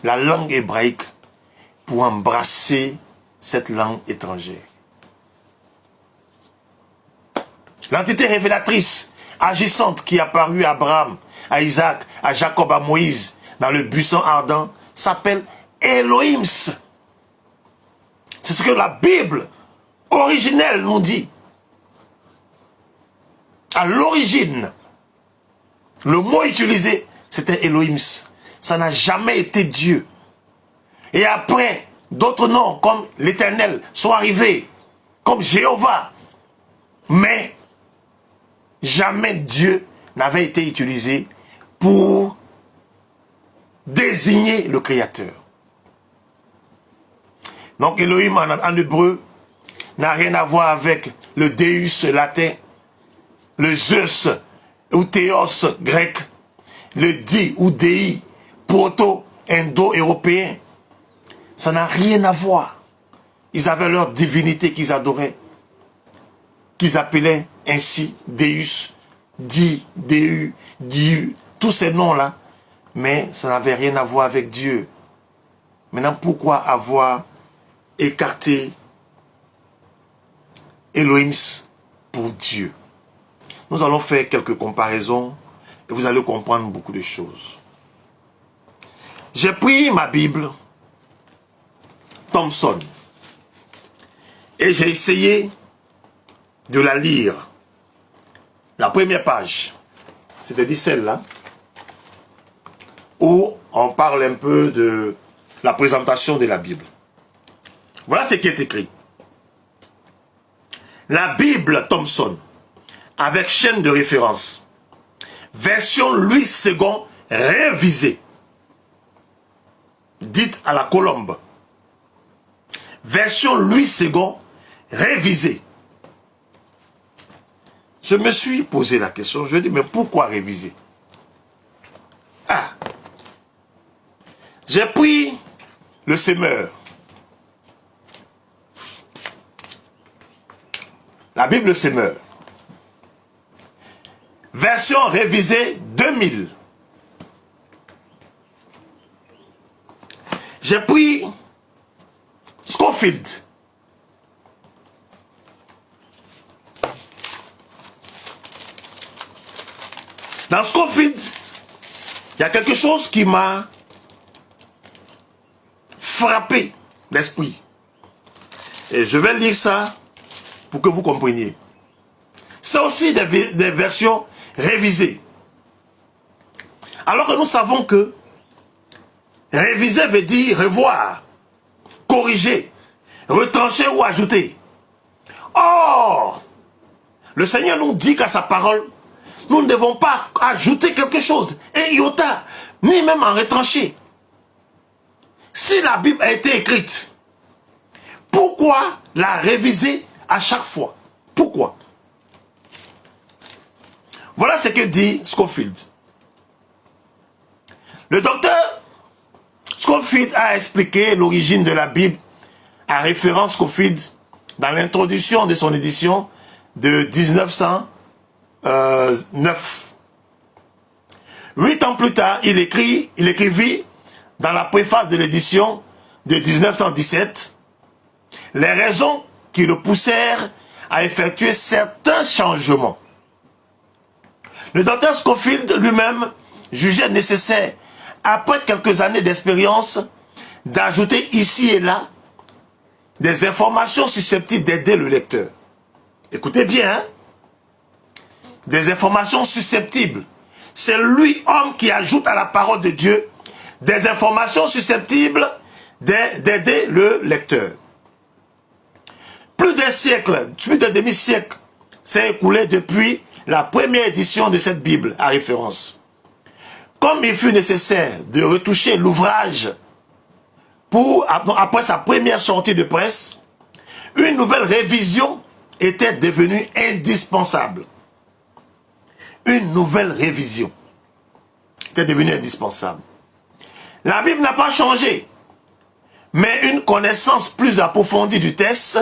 la langue hébraïque, pour embrasser cette langue étrangère? L'entité révélatrice, agissante qui apparut à Abraham, à Isaac, à Jacob, à Moïse, dans le buisson ardent, s'appelle Elohim. C'est ce que la Bible originelle nous dit. À l'origine, le mot utilisé, c'était Elohim. Ça n'a jamais été Dieu. Et après, d'autres noms comme l'Éternel sont arrivés, comme Jéhovah. Mais jamais Dieu n'avait été utilisé pour désigner le Créateur. Donc Elohim en hébreu n'a rien à voir avec le Deus latin, le Zeus ou Théos grec, le Di ou Dei proto-indo-européen. Ça n'a rien à voir. Ils avaient leur divinité qu'ils adoraient, qu'ils appelaient ainsi Deus, Di, Deu, Dieu, tous ces noms-là. Mais ça n'avait rien à voir avec Dieu. Maintenant, pourquoi avoir écarté Elohim pour Dieu? Nous allons faire quelques comparaisons et vous allez comprendre beaucoup de choses. J'ai pris ma Bible, Thompson, et j'ai essayé de la lire. La première page, c'est-à-dire celle-là, où on parle un peu de la présentation de la Bible. Voilà ce qui est écrit. La Bible Thompson, avec chaîne de référence, version Louis II révisée, dite à la colombe. Version Louis II révisée. Je me suis posé la question, je dis, mais pourquoi réviser? Ah, j'ai pris le Semeur. La Bible Semeur. Version révisée 2000. J'ai pris Scofield. Scofield. Dans Scofield, il y a quelque chose qui m'a frappé l'esprit. Et je vais lire ça pour que vous compreniez. C'est aussi des versions révisées. Alors que nous savons que réviser veut dire revoir, corriger, retrancher ou ajouter. Or, le Seigneur nous dit qu'à sa parole, nous ne devons pas ajouter quelque chose, un iota, ni même en retrancher. Si la Bible a été écrite, pourquoi la réviser à chaque fois? Pourquoi? Voilà ce que dit Scofield. Le docteur Scofield a expliqué l'origine de la Bible à référence Scofield dans l'introduction de son édition de 1909. 8 ans plus tard, il écrivit dans la préface de l'édition de 1917 les raisons qui le poussèrent à effectuer certains changements. Le docteur Scofield lui-même jugeait nécessaire, après quelques années d'expérience, d'ajouter ici et là des informations susceptibles d'aider le lecteur. Écoutez bien, hein? Des informations susceptibles. C'est lui, homme, qui ajoute à la parole de Dieu des informations susceptibles d'aider le lecteur. Plus d'un siècle, plus d'un demi-siècle s'est écoulé depuis la première édition de cette Bible à référence. Comme il fut nécessaire de retoucher l'ouvrage après sa première sortie de presse, une nouvelle révision était devenue indispensable. Une nouvelle révision était devenue indispensable. La Bible n'a pas changé, mais une connaissance plus approfondie du texte,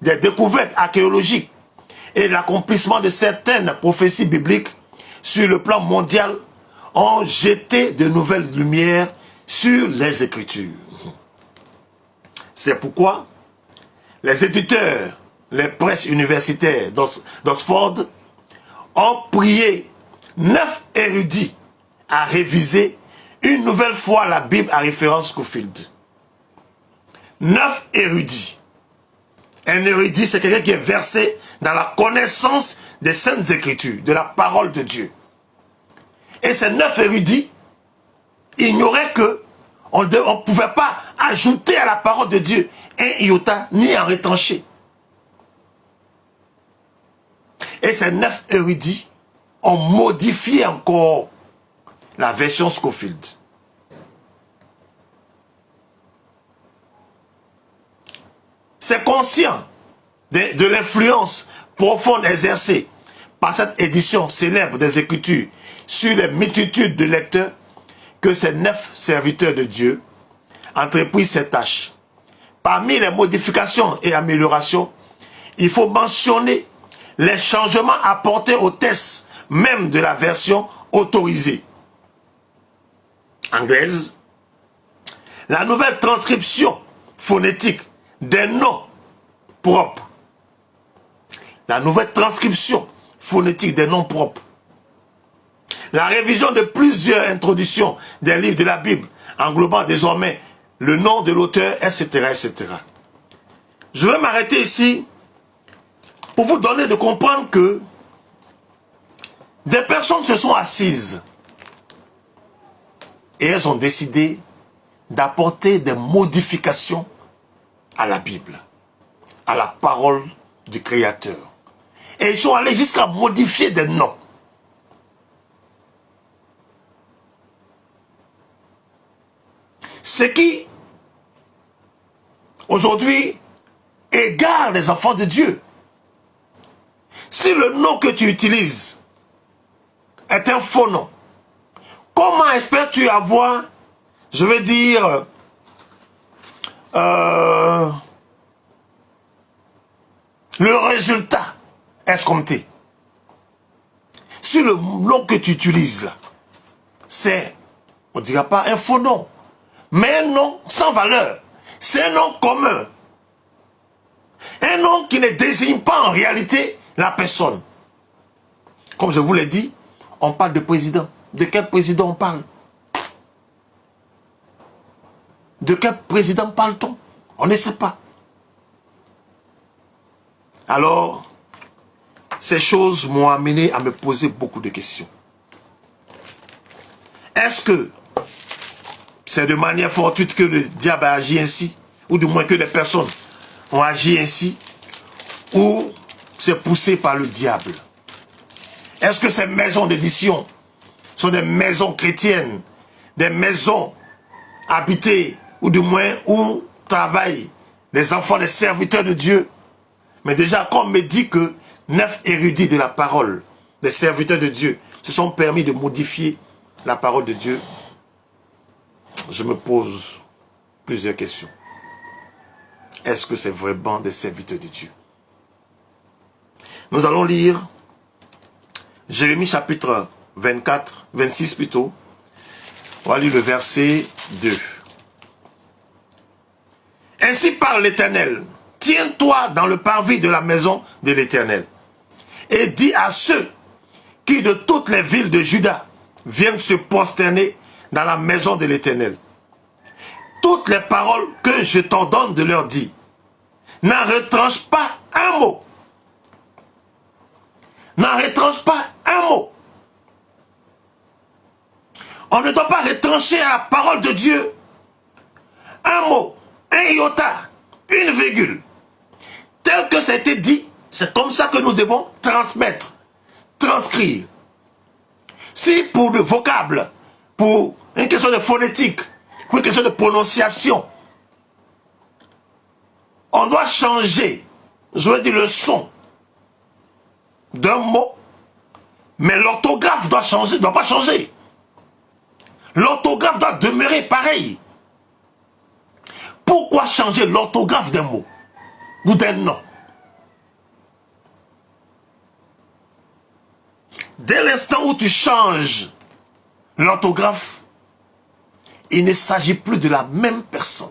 des découvertes archéologiques et l'accomplissement de certaines prophéties bibliques sur le plan mondial ont jeté de nouvelles lumières sur les Écritures. C'est pourquoi les éditeurs, les presses universitaires d'Oxford ont prié 9 érudits à réviser une nouvelle fois la Bible à référence Scofield. 9 érudits. Un érudit, c'est quelqu'un qui est versé dans la connaissance des Saintes Écritures, de la parole de Dieu. Et ces 9 érudits ignoraient que on ne pouvait pas ajouter à la parole de Dieu un iota ni en retrancher. Et ces 9 érudits ont modifié encore la version Scofield. C'est conscient de l'influence profonde exercée par cette édition célèbre des Écritures sur les multitudes de lecteurs que ces 9 serviteurs de Dieu entreprisent cette tâche. Parmi les modifications et améliorations, il faut mentionner les changements apportés au texte même de la version autorisée anglaise, la nouvelle transcription phonétique des noms propres, la nouvelle transcription phonétique des noms propres, la révision de plusieurs introductions des livres de la Bible, englobant désormais le nom de l'auteur, etc., etc. Je vais m'arrêter ici pour vous donner de comprendre que des personnes se sont assises et elles ont décidé d'apporter des modifications à la Bible, à la parole du Créateur. Et ils sont allés jusqu'à modifier des noms. Ce qui, aujourd'hui, égare les enfants de Dieu. Si le nom que tu utilises est un faux nom, comment espères-tu avoir, je veux dire, le résultat escompté? Si le nom que tu utilises là, c'est, on ne dira pas un faux nom, mais un nom sans valeur, c'est un nom commun, Un nom qui ne désigne pas en réalité la personne. Comme je vous l'ai dit, on parle de président. De quel président on parle? De quel président parle-t-on? On ne sait pas. Alors, ces choses m'ont amené à me poser beaucoup de questions. Est-ce que c'est de manière fortuite que le diable a agi ainsi? Ou du moins que les personnes ont agi ainsi? Ou c'est poussé par le diable? Est-ce que ces maisons d'édition sont des maisons chrétiennes, des maisons habitées, ou du moins où travaillent les enfants des serviteurs de Dieu? Mais déjà, quand on me dit que 9 érudits de la parole, des serviteurs de Dieu, se sont permis de modifier la parole de Dieu, je me pose plusieurs questions. Est-ce que c'est vraiment des serviteurs de Dieu? Nous allons lire Jérémie chapitre 26 plutôt. On va lire le verset 2. Ainsi parle l'Éternel. Tiens-toi dans le parvis de la maison de l'Éternel. Et dis à ceux qui de toutes les villes de Juda viennent se prosterner dans la maison de l'Éternel. Toutes les paroles que je t'ordonne de leur dire. N'en retranche pas un mot. N'en retranche pas un mot. On ne doit pas retrancher à la parole de Dieu un mot, un iota, une virgule. Tel que ça a été dit, c'est comme ça que nous devons transmettre, transcrire. Si pour le vocable, pour une question de phonétique, pour une question de prononciation, on doit changer, je veux dire le son d'un mot, mais l'orthographe doit changer, ne doit pas changer. L'orthographe doit demeurer pareil. Pourquoi changer l'orthographe d'un mot ou d'un nom? Dès l'instant où tu changes l'orthographe, il ne s'agit plus de la même personne.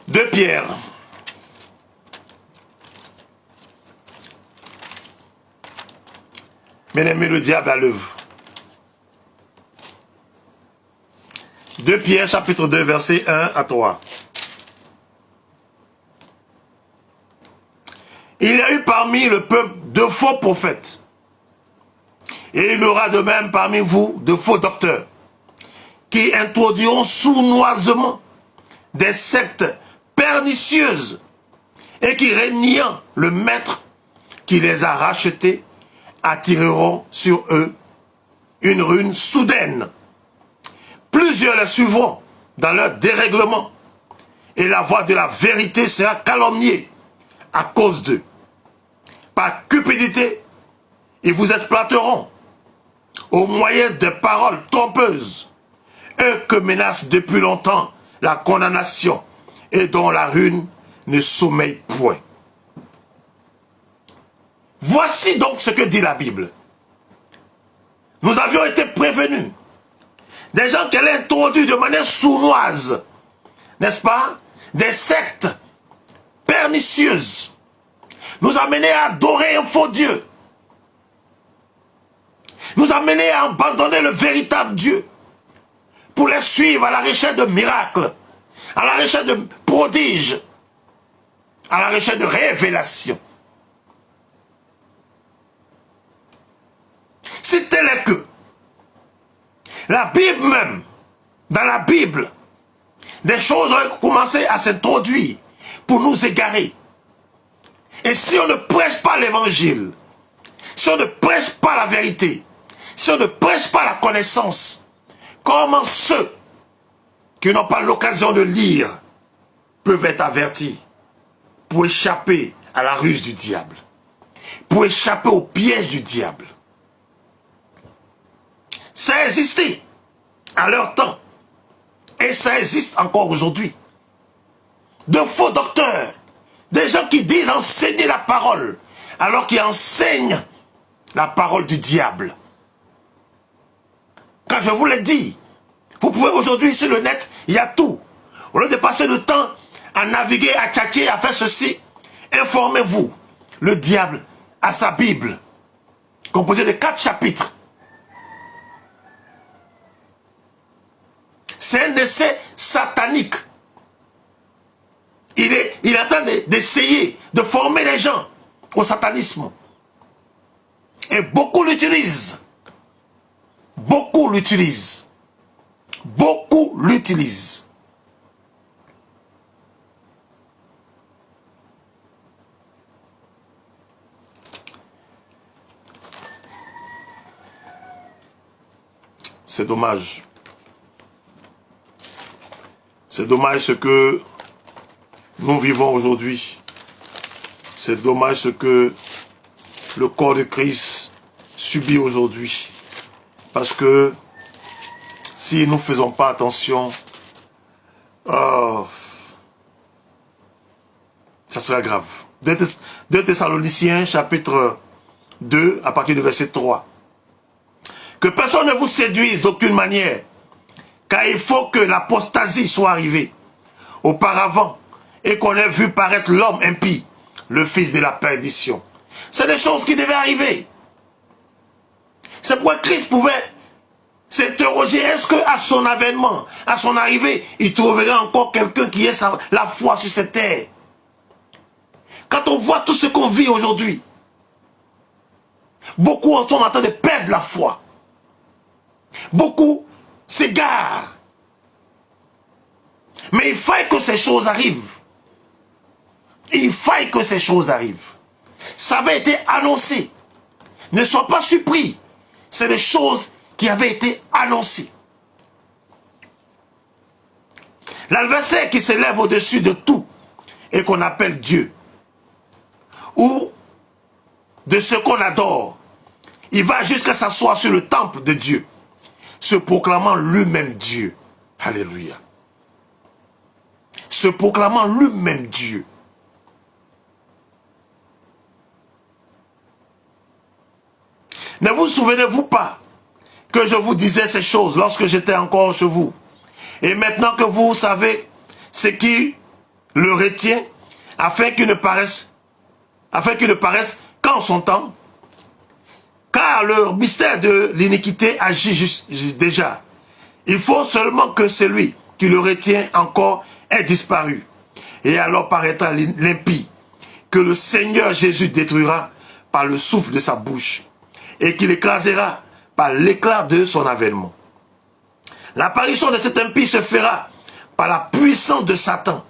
De Pierre. Bien-aimé, le diable à l'œuvre. 2 Pierre, chapitre 2, verset 1 à 3. Il y a eu parmi le peuple de faux prophètes. Et il y aura de même parmi vous de faux docteurs, qui introduiront sournoisement des sectes pernicieuses et qui, reniant le maître qui les a rachetés, attireront sur eux une ruine soudaine. Plusieurs les suivront dans leur dérèglement et la voix de la vérité sera calomniée à cause d'eux. Par cupidité, ils vous exploiteront au moyen de paroles trompeuses, eux que menace depuis longtemps la condamnation et dont la ruine ne sommeille point. Voici donc ce que dit la Bible. Nous avions été prévenus. Des gens qu'elle a introduits de manière sournoise, n'est-ce pas? Des sectes pernicieuses. Nous amener à adorer un faux Dieu. Nous amener à abandonner le véritable Dieu. Pour les suivre à la recherche de miracles, à la recherche de prodiges, à la recherche de révélations. Si tel est que la Bible même, dans la Bible, des choses ont commencé à s'introduire pour nous égarer. Et si on ne prêche pas l'évangile, si on ne prêche pas la vérité, si on ne prêche pas la connaissance, comment ceux qui n'ont pas l'occasion de lire peuvent être avertis pour échapper à la ruse du diable, pour échapper au piège du diable? Ça a existé à leur temps et ça existe encore aujourd'hui. De faux docteurs, des gens qui disent enseigner la parole alors qu'ils enseignent la parole du diable. Car je vous l'ai dit, vous pouvez aujourd'hui sur le net, il y a tout. Au lieu de passer le temps à naviguer, à tchatcher, à faire ceci, informez-vous. Le diable a sa Bible, composée de 4 chapitres. C'est un essai satanique. Il est en train d'essayer de former les gens au satanisme. Et beaucoup l'utilisent. Beaucoup l'utilisent. Beaucoup l'utilisent. C'est dommage. C'est dommage ce que nous vivons aujourd'hui. C'est dommage ce que le corps de Christ subit aujourd'hui. Parce que si nous ne faisons pas attention, ça sera grave. 2 Thessaloniciens chapitre 2 à partir du verset 3. Que personne ne vous séduise d'aucune manière, car il faut que l'apostasie soit arrivée auparavant et qu'on ait vu paraître l'homme impie, le fils de la perdition. C'est des choses qui devaient arriver. C'est pourquoi Christ pouvait s'interroger, est-ce qu'à son avènement, à son arrivée, il trouverait encore quelqu'un qui ait la foi sur cette terre? Quand on voit tout ce qu'on vit aujourd'hui, beaucoup sont en train de perdre la foi. Beaucoup s'égarent. Mais il faille que ces choses arrivent. Il faille que ces choses arrivent. Ça avait été annoncé. Ne sois pas surpris. C'est des choses qui avaient été annoncées. L'adversaire qui s'élève au-dessus de tout et qu'on appelle Dieu, ou de ce qu'on adore, il va jusqu'à s'asseoir sur le temple de Dieu, se proclamant lui-même Dieu. Alléluia. Se proclamant lui-même Dieu. Ne vous souvenez-vous pas que je vous disais ces choses lorsque j'étais encore chez vous? Et maintenant que vous savez ce qui le retient, afin qu'il ne paraisse qu'en son temps, car le mystère de l'iniquité agit déjà. Il faut seulement que celui qui le retient encore ait disparu. Et alors paraîtra l'impie, que le Seigneur Jésus détruira par le souffle de sa bouche, et qu'il écrasera par l'éclat de son avènement. L'apparition de cet impie se fera par la puissance de Satan,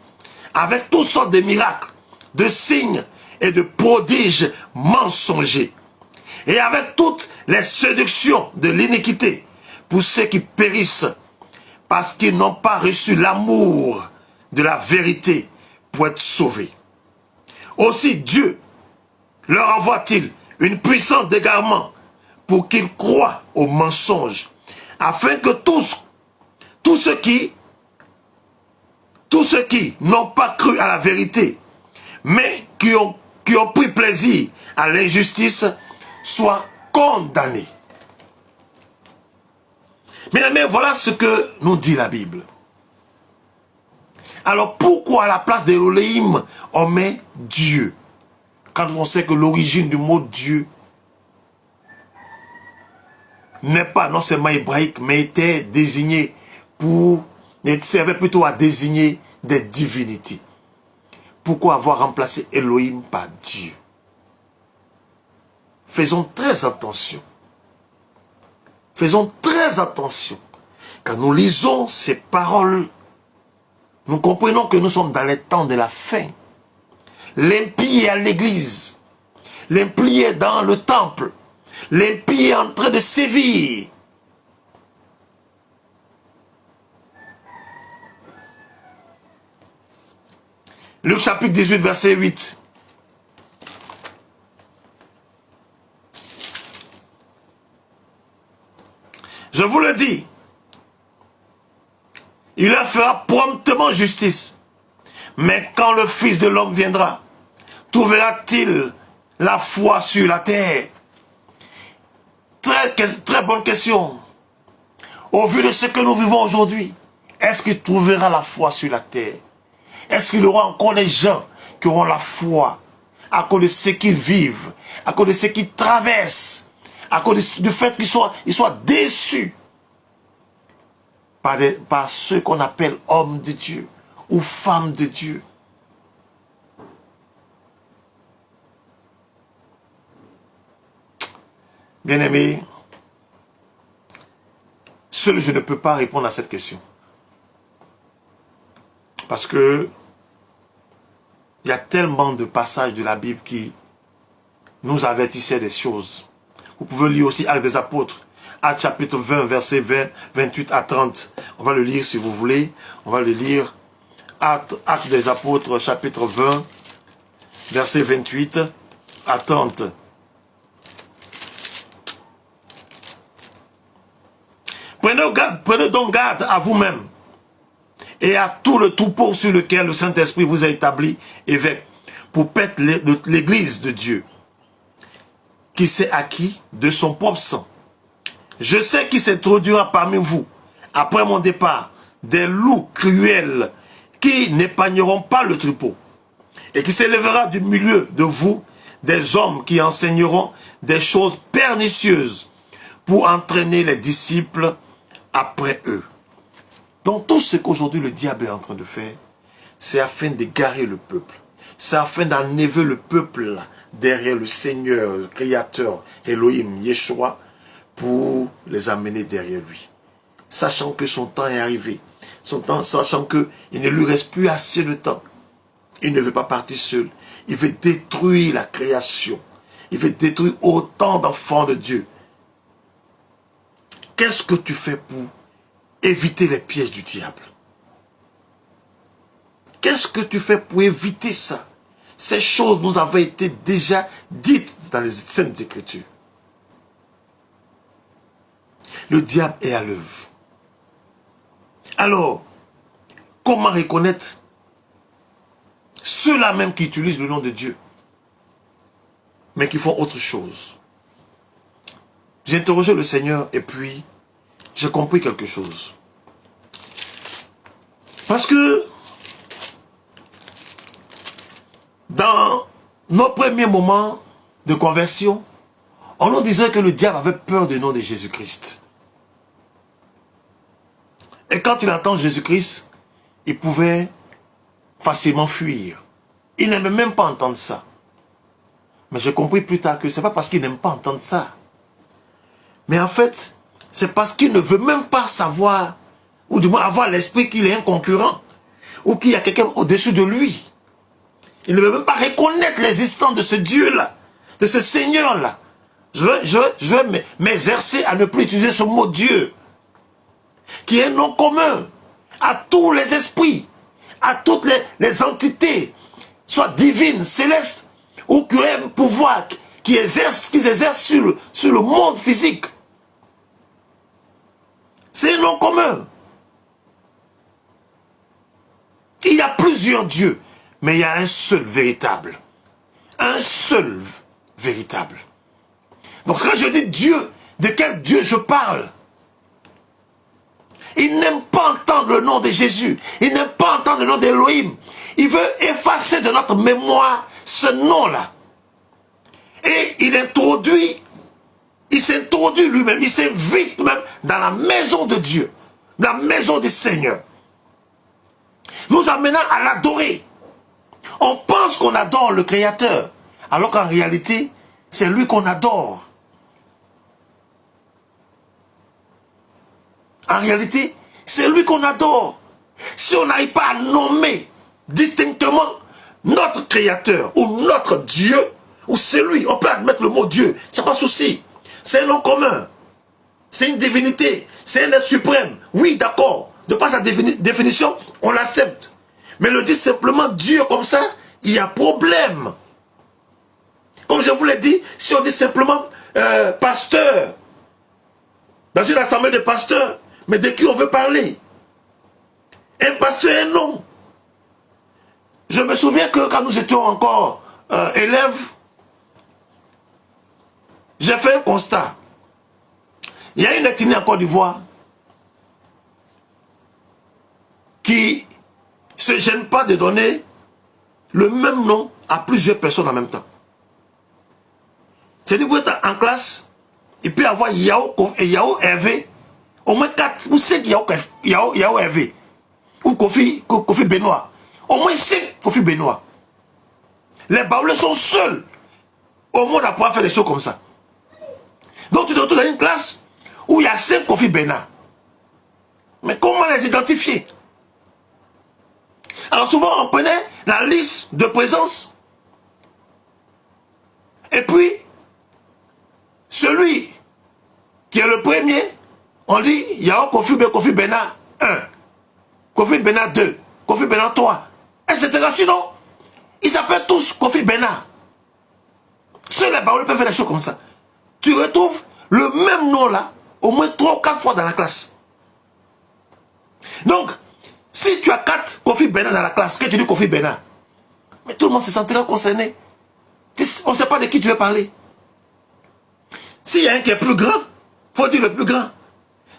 avec toutes sortes de miracles, de signes et de prodiges mensongers, et avec toutes les séductions de l'iniquité pour ceux qui périssent, parce qu'ils n'ont pas reçu l'amour de la vérité pour être sauvés. Aussi Dieu leur envoie-t-il une puissance d'égarement pour qu'ils croient aux mensonges, afin que tous ceux qui n'ont pas cru à la vérité, mais qui ont pris plaisir à l'injustice, soient condamnés. Mais voilà ce que nous dit la Bible. Alors pourquoi à la place d'Elohim on met Dieu, quand on sait que l'origine du mot Dieu n'est pas non seulement hébraïque, mais était désigné servait plutôt à désigner des divinités. Pourquoi avoir remplacé Elohim par Dieu? Faisons très attention. Faisons très attention. Quand nous lisons ces paroles, nous comprenons que nous sommes dans les temps de la fin. L'impie est à l'église. L'impie est dans le temple. L'impie est en train de sévir. Luc chapitre 18, verset 8. Je vous le dis, il leur fera promptement justice. Mais quand le Fils de l'homme viendra, trouvera-t-il la foi sur la terre? Très bonne question. Au vu de ce que nous vivons aujourd'hui, est-ce qu'il trouvera la foi sur la terre? Est-ce qu'il y aura encore des gens qui auront la foi à cause de ce qu'ils vivent, à cause de ce qu'ils traversent, à cause du fait qu'ils soient déçus par ceux qu'on appelle hommes de Dieu ou femmes de Dieu? Bien-aimés, seul je ne peux pas répondre à cette question. Parce que il y a tellement de passages de la Bible qui nous avertissaient des choses. Vous pouvez lire aussi Actes des Apôtres, Actes chapitre 20, versets 28 à 30. On va le lire si vous voulez. On va le lire. Actes des Apôtres, chapitre 20, versets 28 à 30. Prenez donc garde à vous-même et à tout le troupeau sur lequel le Saint-Esprit vous a établi évêque pour paître l'église de Dieu, qui s'est acquis de son propre sang. Je sais qu'il s'introduira parmi vous, après mon départ, des loups cruels qui n'épargneront pas le troupeau, et qui s'élèvera du milieu de vous des hommes qui enseigneront des choses pernicieuses pour entraîner les disciples après eux. Donc tout ce qu'aujourd'hui le diable est en train de faire, c'est afin d'égarer le peuple. C'est afin d'enlever le peuple derrière le Seigneur, le Créateur, Elohim, Yeshua, pour les amener derrière lui. Sachant que son temps est arrivé. Sachant qu'il ne lui reste plus assez de temps. Il ne veut pas partir seul. Il veut détruire la création. Il veut détruire autant d'enfants de Dieu. Qu'est-ce que tu fais pour éviter les pièges du diable? Qu'est-ce que tu fais pour éviter ça? Ces choses nous avaient été déjà dites dans les Saintes Écritures. Le diable est à l'œuvre. Alors, comment reconnaître ceux-là même qui utilisent le nom de Dieu, mais qui font autre chose? J'ai interrogé le Seigneur et puis j'ai compris quelque chose. Parce que dans nos premiers moments de conversion, on nous disait que le diable avait peur du nom de Jésus-Christ. Et quand il entend Jésus-Christ, il pouvait facilement fuir. Il n'aimait même pas entendre ça. Mais j'ai compris plus tard que ce n'est pas parce qu'il n'aime pas entendre ça. Mais en fait, c'est parce qu'il ne veut même pas savoir, ou du moins avoir l'esprit qu'il est un concurrent, ou qu'il y a quelqu'un au-dessus de lui. Il ne veut même pas reconnaître l'existence de ce Dieu-là, de ce Seigneur-là. Je vais m'exercer à ne plus utiliser ce mot Dieu, qui est un nom commun à tous les esprits, à toutes les entités, soit divines, célestes, ou qui ont un pouvoir qui exercent sur le monde physique. C'est un nom commun. Il y a plusieurs dieux, mais il y a un seul véritable. Un seul véritable. Donc quand je dis Dieu, de quel Dieu je parle? Il n'aime pas entendre le nom de Jésus. Il n'aime pas entendre le nom d'Elohim. Il veut effacer de notre mémoire ce nom-là. Et il s'introduit lui-même, il s'invite même dans la maison de Dieu, la maison du Seigneur, nous amenant à l'adorer. On pense qu'on adore le Créateur, alors qu'en réalité, c'est lui qu'on adore. En réalité, c'est lui qu'on adore. Si on n'arrive pas à nommer distinctement notre Créateur ou notre Dieu, ou c'est lui, on peut admettre le mot Dieu, c'est pas de souci. C'est un nom commun. C'est une divinité. C'est un être suprême. Oui, d'accord. De par sa définition, on l'accepte. Mais le dire simplement Dieu comme ça, il y a problème. Comme je vous l'ai dit, si on dit simplement pasteur, dans une assemblée de pasteurs, mais de qui on veut parler? Un pasteur est un nom. Je me souviens que quand nous étions encore élèves, j'ai fait un constat. Il y a une ethnie en Côte d'Ivoire se gêne pas de donner le même nom à plusieurs personnes en même temps. C'est-à-dire que vous êtes en classe, il peut y avoir Yao et Yao Hervé, au moins 4 ou 5 Yao Hervé, ou Kofi Benoît, au moins 5 Kofi Benoît. Les Baoulés sont seuls au monde à pouvoir faire des choses comme ça. Donc tu te retrouves dans une classe où il y a 5 Kofi Benoît. Mais comment les identifier? Alors souvent on prenait la liste de présence et puis celui qui est le premier, on dit Yao Kofi Benoît 1, Kofi Benoît 2, Kofi Benoît 3, etc. Sinon, ils s'appellent tous Kofi Benoît. Seuls les Baoulés peuvent faire des choses comme ça. Tu retrouves le même nom là, au moins 3 ou 4 fois dans la classe. Donc, si tu as 4 Kofi Benoît dans la classe, que tu dis Kofi Benoît, mais tout le monde se sentira concerné. On ne sait pas de qui tu veux parler. S'il y a un qui est plus grand, il faut dire le plus grand.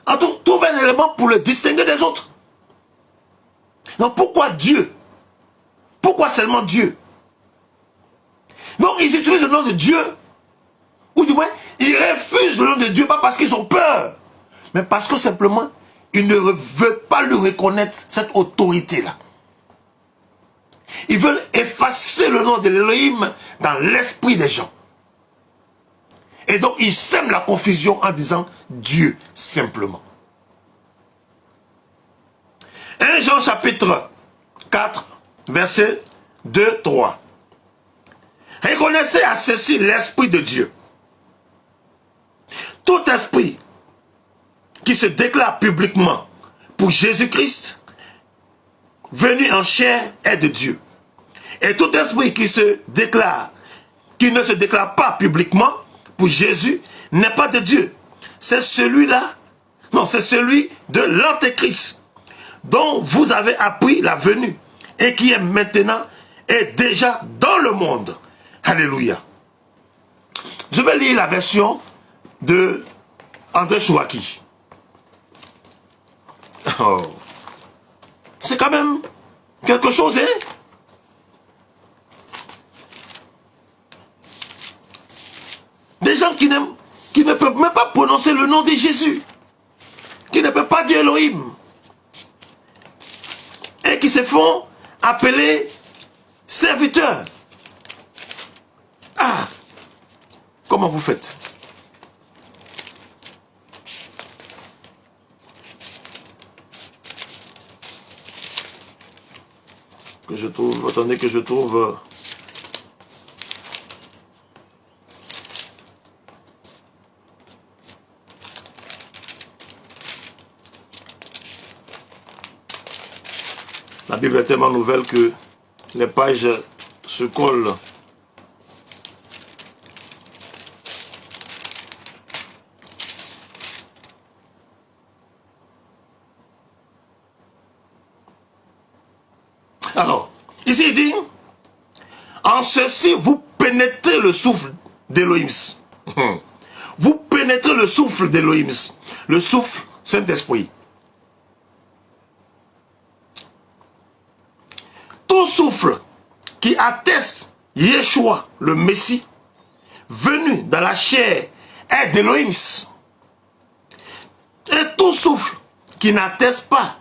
En tout, trouve un élément pour le distinguer des autres. Donc pourquoi Dieu? Pourquoi seulement Dieu? Donc ils utilisent le nom de Dieu, ou du moins, ils refusent le nom de Dieu, pas parce qu'ils ont peur, mais parce que simplement, ils ne veulent pas lui reconnaître cette autorité-là. Ils veulent effacer le nom de l'Élohim dans l'esprit des gens. Et donc, ils sèment la confusion en disant Dieu simplement. 1 Jean chapitre 4, verset 2-3. Reconnaissez à ceci l'esprit de Dieu. Tout esprit qui se déclare publiquement pour Jésus-Christ, venu en chair, est de Dieu. Et tout esprit qui ne se déclare pas publiquement pour Jésus, n'est pas de Dieu. C'est celui-là, non, c'est celui de l'Antéchrist, dont vous avez appris la venue, et qui est maintenant, est déjà dans le monde. Alléluia. Je vais lire la version de André Chouaki. Oh. C'est quand même quelque chose, hein? Des gens qui ne peuvent même pas prononcer le nom de Jésus, qui ne peuvent pas dire Elohim, et qui se font appeler serviteurs. Ah, comment vous faites? Que je trouve, attendez que je trouve... La Bible est tellement nouvelle que les pages se collent. Alors, ici il dit, en ceci vous pénétrez le souffle d'Elohim. Vous pénétrez le souffle d'Elohim. Le souffle Saint-Esprit. Tout souffle qui atteste Yeshua, le Messie, venu dans la chair, est d'Elohim. Et tout souffle qui n'atteste pas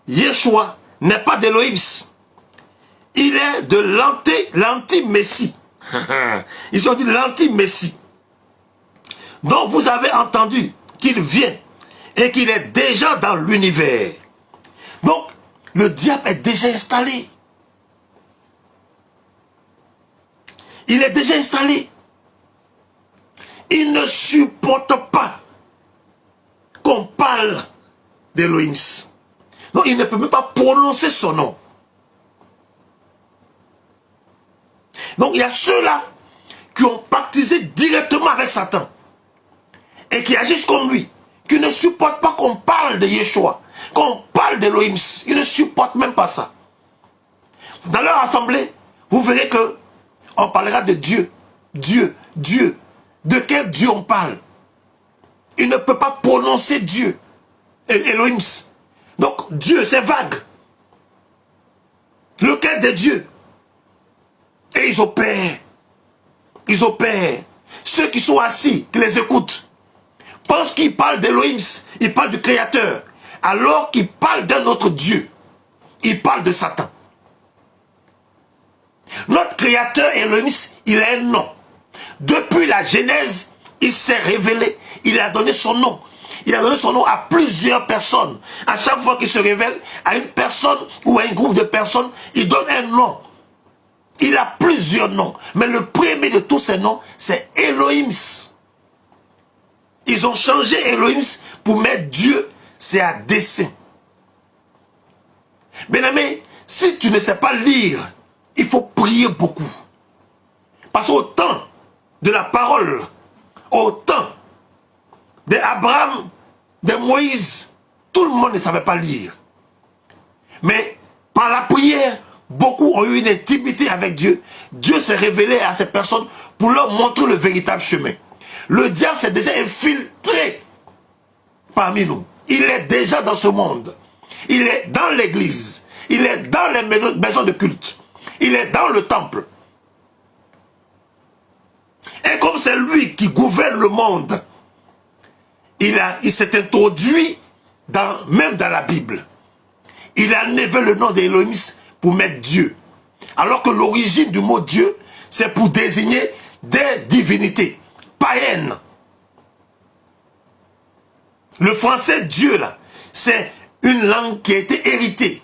Yeshua n'est pas d'Elohim. Il est de l'anti-Messie. Ils ont dit l'anti-Messie. Donc vous avez entendu qu'il vient et qu'il est déjà dans l'univers. Donc le diable est déjà installé. Il est déjà installé. Il ne supporte pas qu'on parle d'Elohim. Donc il ne peut même pas prononcer son nom. Donc il y a ceux-là qui ont pactisé directement avec Satan et qui agissent comme lui, qui ne supportent pas qu'on parle de Yeshua, qu'on parle d'Elohim. Ils ne supportent même pas ça. Dans leur assemblée, vous verrez que on parlera de Dieu. Dieu, Dieu. De quel Dieu on parle? Il ne peut pas prononcer Dieu. Elohim. Donc Dieu, c'est vague. le cœur de Dieu. Et ils opèrent. Ils opèrent. Ceux qui sont assis, qui les écoutent, pensent qu'ils parlent d'Elohim, ils parlent du Créateur, alors qu'ils parlent d'un autre Dieu. Ils parlent de Satan. Notre Créateur Elohim, il a un nom. Depuis la Genèse, il s'est révélé. Il a donné son nom. Il a donné son nom à plusieurs personnes. À chaque fois qu'il se révèle à une personne ou à un groupe de personnes, il donne un nom. Il a plusieurs noms. Mais le premier de tous ces noms, c'est Elohim. Ils ont changé Elohim pour mettre Dieu, c'est à dessein. Bien-aimé, si tu ne sais pas lire, il faut prier beaucoup. Parce qu'au temps de la parole, au temps d'Abraham, de Moïse, tout le monde ne savait pas lire. Mais par la prière, beaucoup ont eu une intimité avec Dieu. Dieu s'est révélé à ces personnes pour leur montrer le véritable chemin. Le diable s'est déjà infiltré parmi nous. Il est déjà dans ce monde. Il est dans l'église. Il est dans les maisons de culte. Il est dans le temple. Et comme c'est lui qui gouverne le monde, il s'est introduit même dans la Bible. Il a enlevé le nom d'Elohim pour mettre Dieu. Alors que l'origine du mot Dieu, c'est pour désigner des divinités païennes. Le français Dieu, là, c'est une langue qui a été héritée.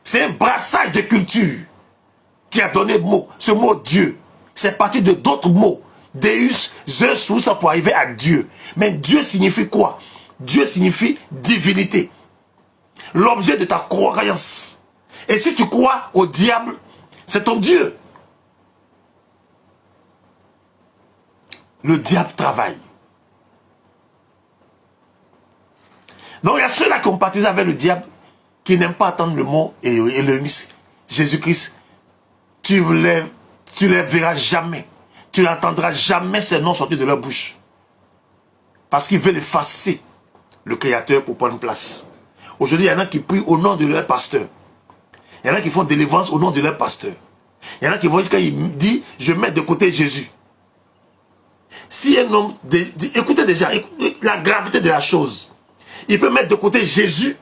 C'est un brassage de culture qui a donné ce mot Dieu. C'est parti de d'autres mots. Deus, Zeus, tout ça pour arriver à Dieu. Mais Dieu signifie quoi? Dieu signifie divinité. L'objet de ta croyance. Et si tu crois au diable, c'est ton Dieu. Le diable travaille. Donc il y a ceux-là qui ont baptisé avec le diable, qui n'aiment pas attendre le mot Elohim, Jésus-Christ. Tu les verras jamais. Tu n'entendras jamais ces noms sortir de leur bouche. Parce qu'ils veulent effacer le Créateur pour prendre place. Aujourd'hui, il y en a qui prient au nom de leur pasteur. Il y en a qui font délivrance au nom de leur pasteur. Il y en a qui vont jusqu'à dire, je mets de côté Jésus. Si un homme, écoutez déjà la gravité de la chose. Il peut mettre de côté Jésus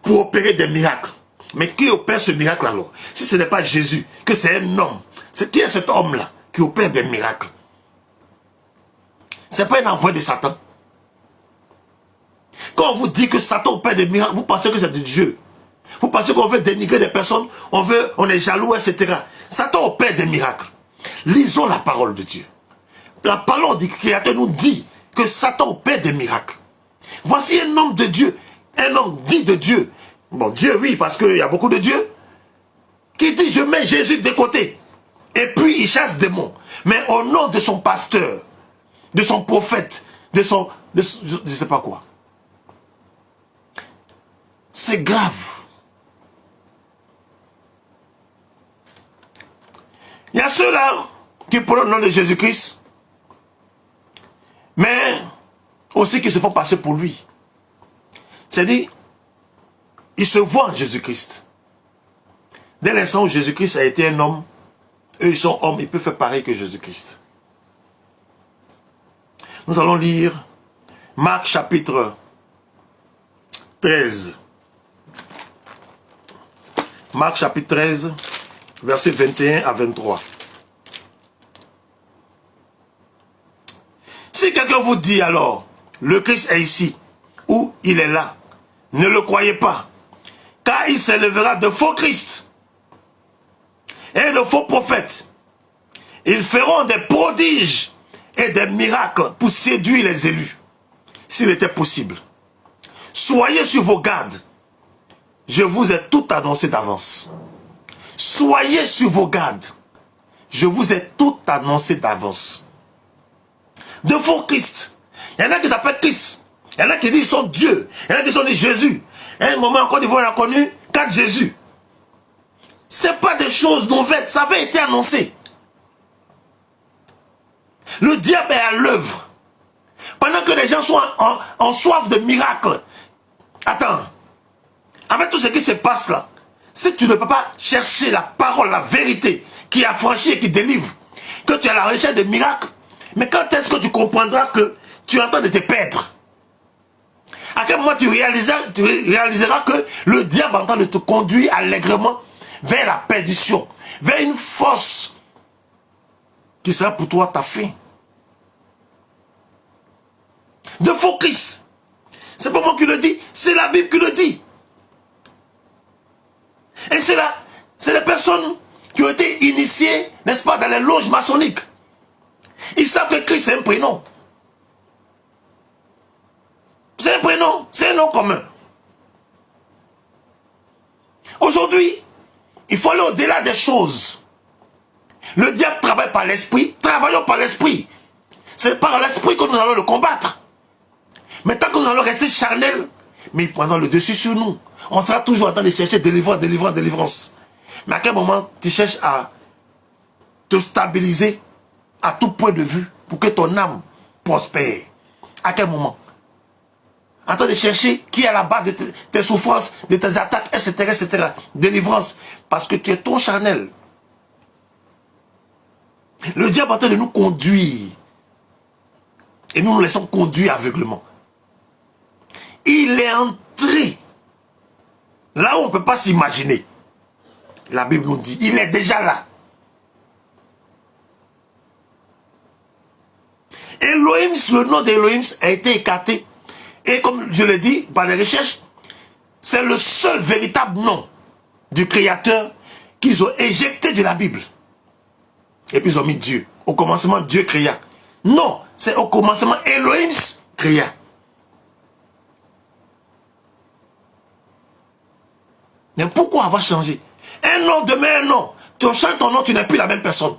pour opérer des miracles. Mais qui opère ce miracle alors? Si ce n'est pas Jésus, que c'est un homme. Qui est cet homme-là qui opère des miracles? Ce n'est pas un envoyé de Satan. Quand on vous dit que Satan opère des miracles, vous pensez que c'est de Dieu. Vous pensez qu'on veut dénigrer des personnes, on est jaloux, etc. Satan opère des miracles. Lisons la parole de Dieu. La parole du Créateur nous dit que Satan opère des miracles. Voici un homme de Dieu, un homme dit de Dieu. Bon, Dieu, oui, parce qu'il y a beaucoup de dieux. Qui dit, je mets Jésus de côté. Et puis, il chasse des démons. Mais au nom de son pasteur, de son prophète, je ne sais pas quoi. C'est grave. Il y a ceux-là qui prennent le nom de Jésus-Christ, mais aussi qui se font passer pour lui. C'est-à-dire, ils se voient en Jésus-Christ. Dès l'instant où Jésus-Christ a été un homme, eux ils sont hommes, ils peuvent faire pareil que Jésus-Christ. Nous allons lire Marc chapitre 13. Marc chapitre 13, versets 21 à 23. Si quelqu'un vous dit alors, le Christ est ici, ou il est là, ne le croyez pas, car il s'élèvera de faux Christ et de faux prophètes. Ils feront des prodiges et des miracles pour séduire les élus, s'il était possible. Soyez sur vos gardes. Je vous ai tout annoncé d'avance. Soyez sur vos gardes. Je vous ai tout annoncé d'avance. De faux Christ. Il y en a qui s'appellent Christ. Il y en a qui disent qu'ils sont Dieu. Il y en a qui sont dit Jésus. À un moment encore, ils vont avoir connu 4 Jésus. Ce n'est pas des choses nouvelles. Ça avait été annoncé. Le diable est à l'œuvre. Pendant que les gens sont en soif de miracles. Attends. Avec tout ce qui se passe là, Si tu ne peux pas chercher la parole, la vérité, qui affranchit et qui délivre, que tu es à la recherche des miracles, mais quand est-ce que tu comprendras que tu es en train de te perdre? À quel moment tu réaliseras que le diable est en train de te conduire allègrement vers la perdition, vers une force qui sera pour toi ta fin. De faux Christ. C'est pas moi qui le dis, c'est la Bible qui le dit. Et c'est là, c'est les personnes qui ont été initiées, n'est-ce pas, dans les loges maçonniques. Ils savent que Christ c'est un prénom. C'est un prénom, c'est un nom commun. Aujourd'hui, il faut aller au-delà des choses. Le diable travaille par l'esprit, travaillons par l'esprit. C'est par l'esprit que nous allons le combattre. Mais tant que nous allons rester charnels, mais il prendra le dessus sur nous. On sera toujours en train de chercher délivrance. Mais à quel moment tu cherches à te stabiliser à tout point de vue pour que ton âme prospère? À quel moment? En train de chercher qui est à la base de tes souffrances, de tes attaques, etc. Délivrance. Parce que tu es trop charnel. Le diable est en train de nous conduire. Et nous nous laissons conduire aveuglement. Il est entré là où on ne peut pas s'imaginer. La Bible nous dit, il est déjà là. Elohim, le nom d'Elohim a été écarté. Et comme je l'ai dit, par les recherches, c'est le seul véritable nom du Créateur qu'ils ont éjecté de la Bible. Et puis ils ont mis Dieu. Au commencement, Dieu créa. Non, c'est au commencement, Elohim créa. Mais pourquoi avoir changé? Un nom demeure un nom. Tu changes ton nom, tu n'es plus la même personne.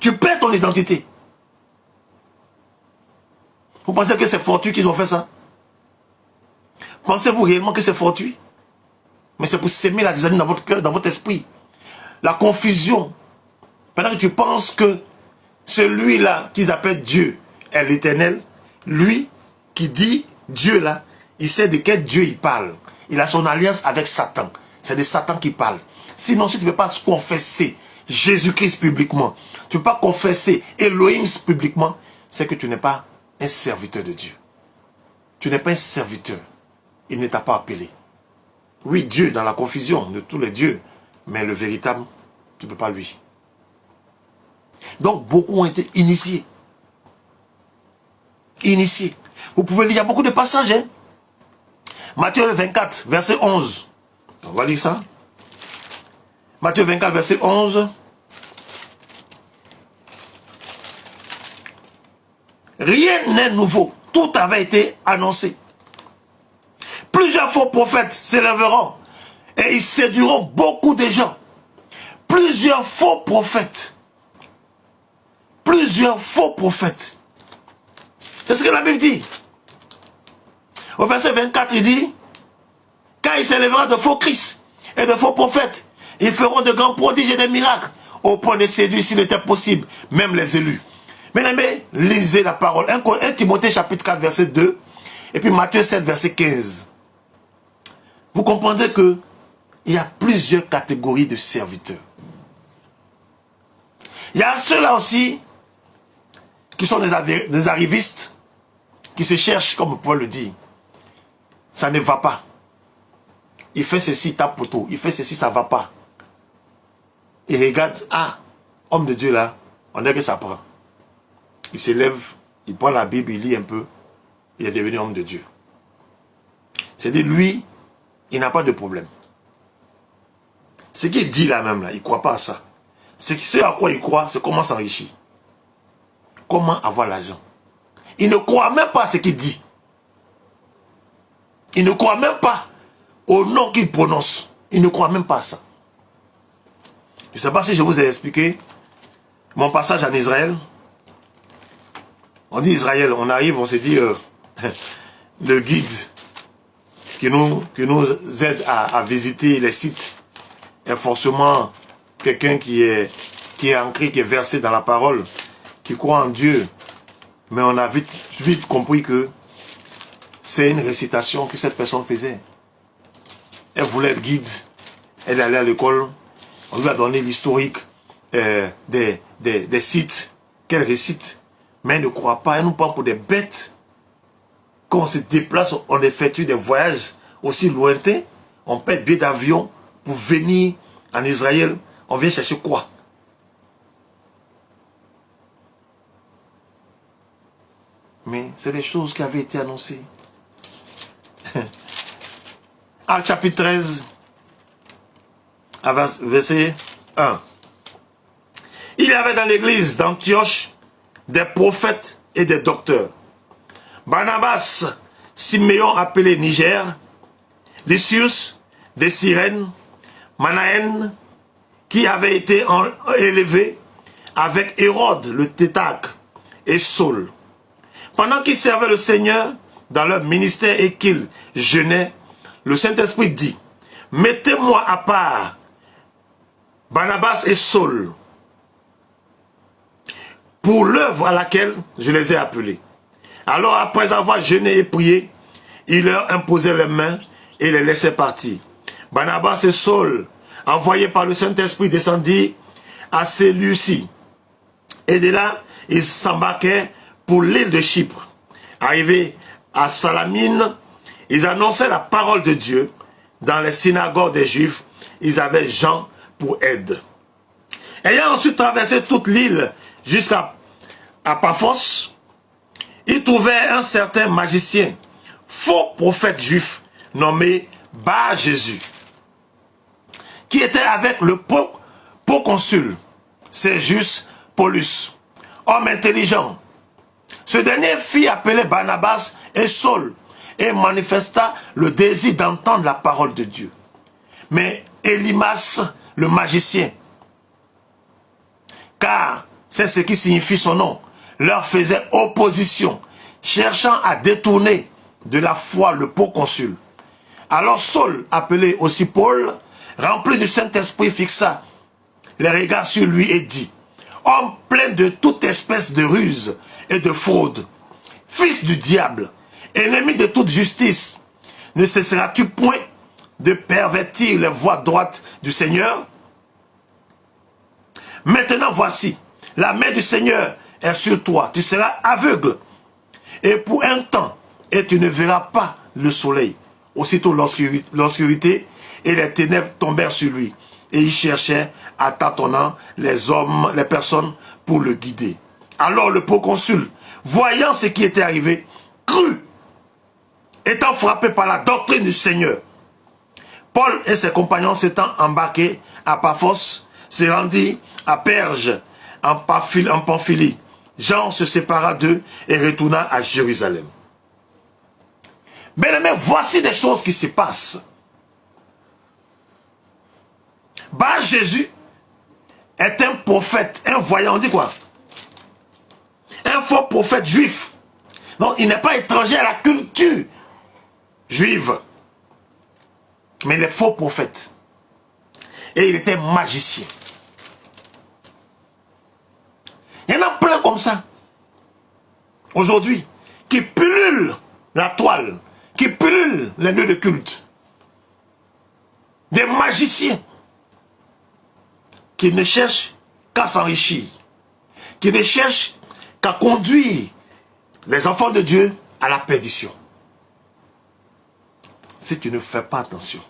Tu perds ton identité. Vous pensez que c'est fortuit qu'ils ont fait ça? Pensez-vous réellement que c'est fortuit? Mais c'est pour s'aimer la zizanie dans votre cœur, dans votre esprit. La confusion. Pendant que tu penses que celui-là qu'ils appellent Dieu est l'éternel, lui qui dit Dieu là, il sait de quel Dieu il parle. Il a son alliance avec Satan. C'est de Satan qui parle. Sinon, si tu ne peux pas confesser Jésus-Christ publiquement, tu ne peux pas confesser Elohim publiquement, c'est que tu n'es pas un serviteur de Dieu. Tu n'es pas un serviteur. Il ne t'a pas appelé. Oui, Dieu dans la confusion de tous les dieux, mais le véritable, tu ne peux pas lui. Donc, beaucoup ont été initiés. Initiés. Vous pouvez lire, il y a beaucoup de passages. Hein? Matthieu 24, verset 11. On va lire ça. Matthieu 24, verset 11. Rien n'est nouveau. Tout avait été annoncé. Plusieurs faux prophètes s'élèveront et ils séduiront beaucoup de gens. Plusieurs faux prophètes. Plusieurs faux prophètes. C'est ce que la Bible dit. Au verset 24, il dit, quand il s'élèvera de faux Christ et de faux prophètes, ils feront de grands prodiges et des miracles, au point de séduire, s'il était possible, même les élus. Mesdames, lisez la parole. 1 Timothée chapitre 4, verset 2, et puis Matthieu 7, verset 15. Vous comprendrez que il y a plusieurs catégories de serviteurs. Il y a ceux-là aussi qui sont des arrivistes, qui se cherchent, comme Paul le dit. Ça ne va pas. Il fait ceci, il tape poteau. Il fait ceci, ça ne va pas. Il regarde, ah, homme de Dieu là, on dirait que ça prend. Il s'élève, il prend la Bible, il lit un peu, il est devenu homme de Dieu. C'est-à-dire, lui, il n'a pas de problème. Ce qu'il dit là même, là, il ne croit pas à ça. Ce à quoi il croit, c'est comment s'enrichir. Comment avoir l'argent. Il ne croit même pas à ce qu'il dit. Il ne croit même pas au nom qu'il prononce. Il ne croit même pas à ça. Je ne sais pas si je vous ai expliqué mon passage en Israël. On dit Israël, on arrive, on se dit le guide qui nous aide à visiter les sites est forcément quelqu'un qui est ancré, qui est versé dans la parole, qui croit en Dieu. Mais on a vite compris que c'est une récitation que cette personne faisait. elle voulait être guide. Elle allait à l'école. On lui a donné l'historique des sites qu'elle récite. Mais elle ne croit pas. Elle nous prend pour des bêtes. Quand on se déplace, on effectue des voyages aussi lointains. On paie billet d'avion pour venir en Israël. On vient chercher quoi? Mais c'est des choses qui avaient été annoncées. Acte chapitre 13, verset 1. Il y avait dans l'église d'Antioche des prophètes et des docteurs. Barnabas, Siméon appelé Niger, Lysius de Cyrène, Manaën, qui avait été élevé avec Hérode le Tétarque et Saul. Pendant qu'ils servaient le Seigneur dans leur ministère et qu'ils jeûnaient, le Saint-Esprit dit, mettez-moi à part Barnabas et Saul pour l'œuvre à laquelle je les ai appelés. Alors après avoir jeûné et prié, il leur imposait les mains et les laissait partir. Barnabas et Saul, envoyés par le Saint-Esprit, descendirent à Séleucie. Et de là, ils s'embarquaient pour l'île de Chypre. Arrivés à Salamine, ils annonçaient la parole de Dieu. Dans les synagogues des Juifs, ils avaient Jean pour aide. Ayant ensuite traversé toute l'île jusqu'à Paphos, ils trouvaient un certain magicien, faux prophète juif, nommé Bar-Jésus, qui était avec le proconsul Sergius Paulus, homme intelligent. Ce dernier fit appeler Barnabas et Saul et manifesta le désir d'entendre la parole de Dieu. Mais Élymas, le magicien, car c'est ce qui signifie son nom, leur faisait opposition, cherchant à détourner de la foi le proconsul. Alors Saul, appelé aussi Paul, rempli du Saint-Esprit, fixa les regards sur lui et dit, homme plein de toute espèce de ruse et de fraude, fils du diable, ennemi de toute justice, ne cesseras-tu point de pervertir les voies droites du Seigneur? Maintenant voici, la main du Seigneur est sur toi, tu seras aveugle, et pour un temps, et tu ne verras pas le soleil. Aussitôt l'obscurité et les ténèbres tombèrent sur lui, et il cherchait à tâtonnant les hommes, les personnes pour le guider. Alors le proconsul, voyant ce qui était arrivé, crut, étant frappé par la doctrine du Seigneur. Paul et ses compagnons s'étant embarqués à Paphos, se rendit à Perge, en Pamphylie. Jean se sépara d'eux et retourna à Jérusalem. Bien-aimés, voici des choses qui se passent. Bar-Jésus est un prophète, un voyant, on dit quoi? Un faux prophète juif. Donc il n'est pas étranger à la culture juive. Mais il est faux prophète. Et il était magicien. Il y en a plein comme ça. Aujourd'hui, qui pullulent la toile, qui pullulent les lieux de culte. Des magiciens qui ne cherchent qu'à s'enrichir, qui ne cherchent qu'à conduire les enfants de Dieu à la perdition. Si tu ne fais pas attention,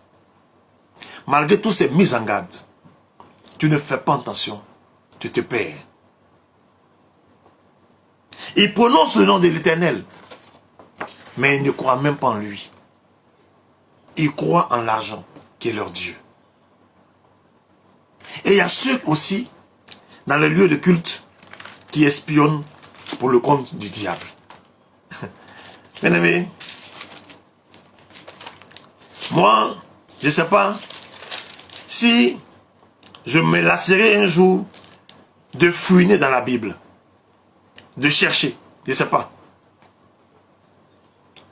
malgré toutes ces mises en garde, tu ne fais pas attention, tu te perds. Ils prononcent le nom de l'Éternel, mais ils ne croient même pas en lui. Ils croient en l'argent qui est leur Dieu. Et il y a ceux aussi, dans les lieux de culte, qui espionnent pour le compte du diable. Bien aimé, moi, je ne sais pas si je me lasserai un jour de fouiner dans la Bible, de chercher, je ne sais pas.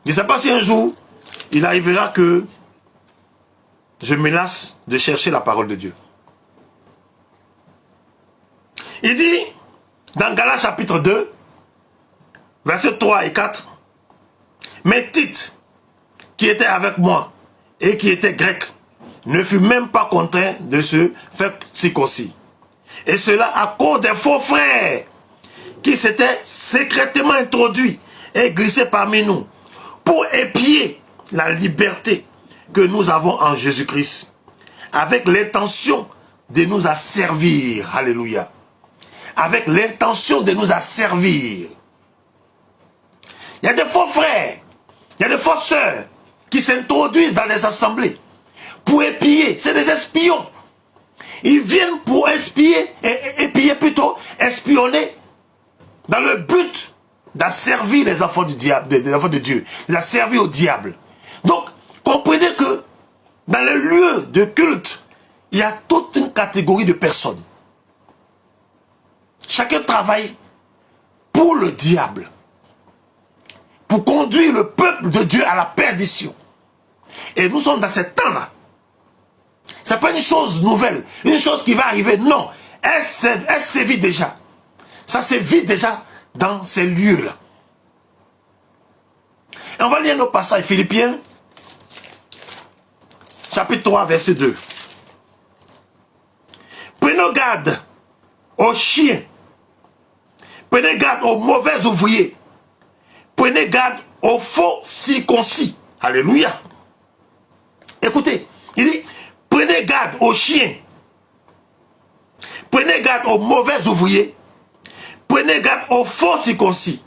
Je ne sais pas si un jour, il arrivera que je me lasse de chercher la parole de Dieu. Il dit, dans Galates chapitre 2, versets 3 et 4, mais Tite, qui était avec moi, et qui était grec, ne fut même pas contraint de se faire circoncis. Et cela à cause des faux frères qui s'étaient secrètement introduits et glissés parmi nous pour épier la liberté que nous avons en Jésus-Christ, avec l'intention de nous asservir. Alléluia. Avec l'intention de nous asservir. Il y a des faux frères, il y a des fausses sœurs qui s'introduisent dans les assemblées pour épier. C'est des espions. Ils viennent pour espier, épier plutôt, espionner, dans le but d'asservir les enfants du diable, des enfants de Dieu, d'asservir au diable. Donc, comprenez que dans les lieux de culte, il y a toute une catégorie de personnes. Chacun travaille pour le diable, pour conduire le peuple de Dieu à la perdition. Et nous sommes dans ce temps-là. Ce n'est pas une chose nouvelle, une chose qui va arriver. Non, elle sévit déjà. Ça sévit déjà dans ces lieux-là. Et on va lire nos passages. Philippiens, chapitre 3, verset 2. Prenons garde aux chiens. Prenez garde aux mauvais ouvriers. Prenez garde aux faux circoncis. Alléluia. Écoutez, il dit, prenez garde aux chiens. Prenez garde aux mauvais ouvriers. Prenez garde aux faux circoncis.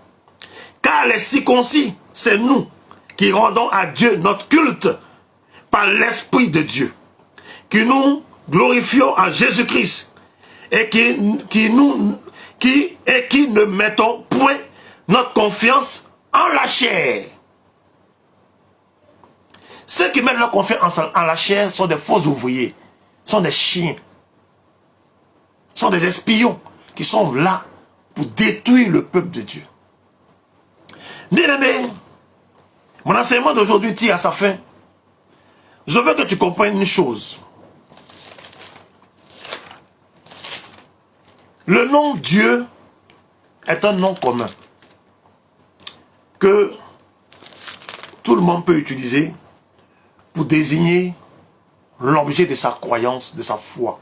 Car les circoncis, c'est nous qui rendons à Dieu notre culte par l'Esprit de Dieu. Qui nous glorifions en Jésus-Christ. Et qui ne mettons point notre confiance en la chair. Ceux qui mettent leur confiance en la chair sont des faux ouvriers, sont des chiens, sont des espions qui sont là pour détruire le peuple de Dieu. Bien-aimé, mon enseignement d'aujourd'hui tire à sa fin. Je veux que tu comprennes une chose. Le nom Dieu est un nom commun que tout le monde peut utiliser pour désigner l'objet de sa croyance, de sa foi.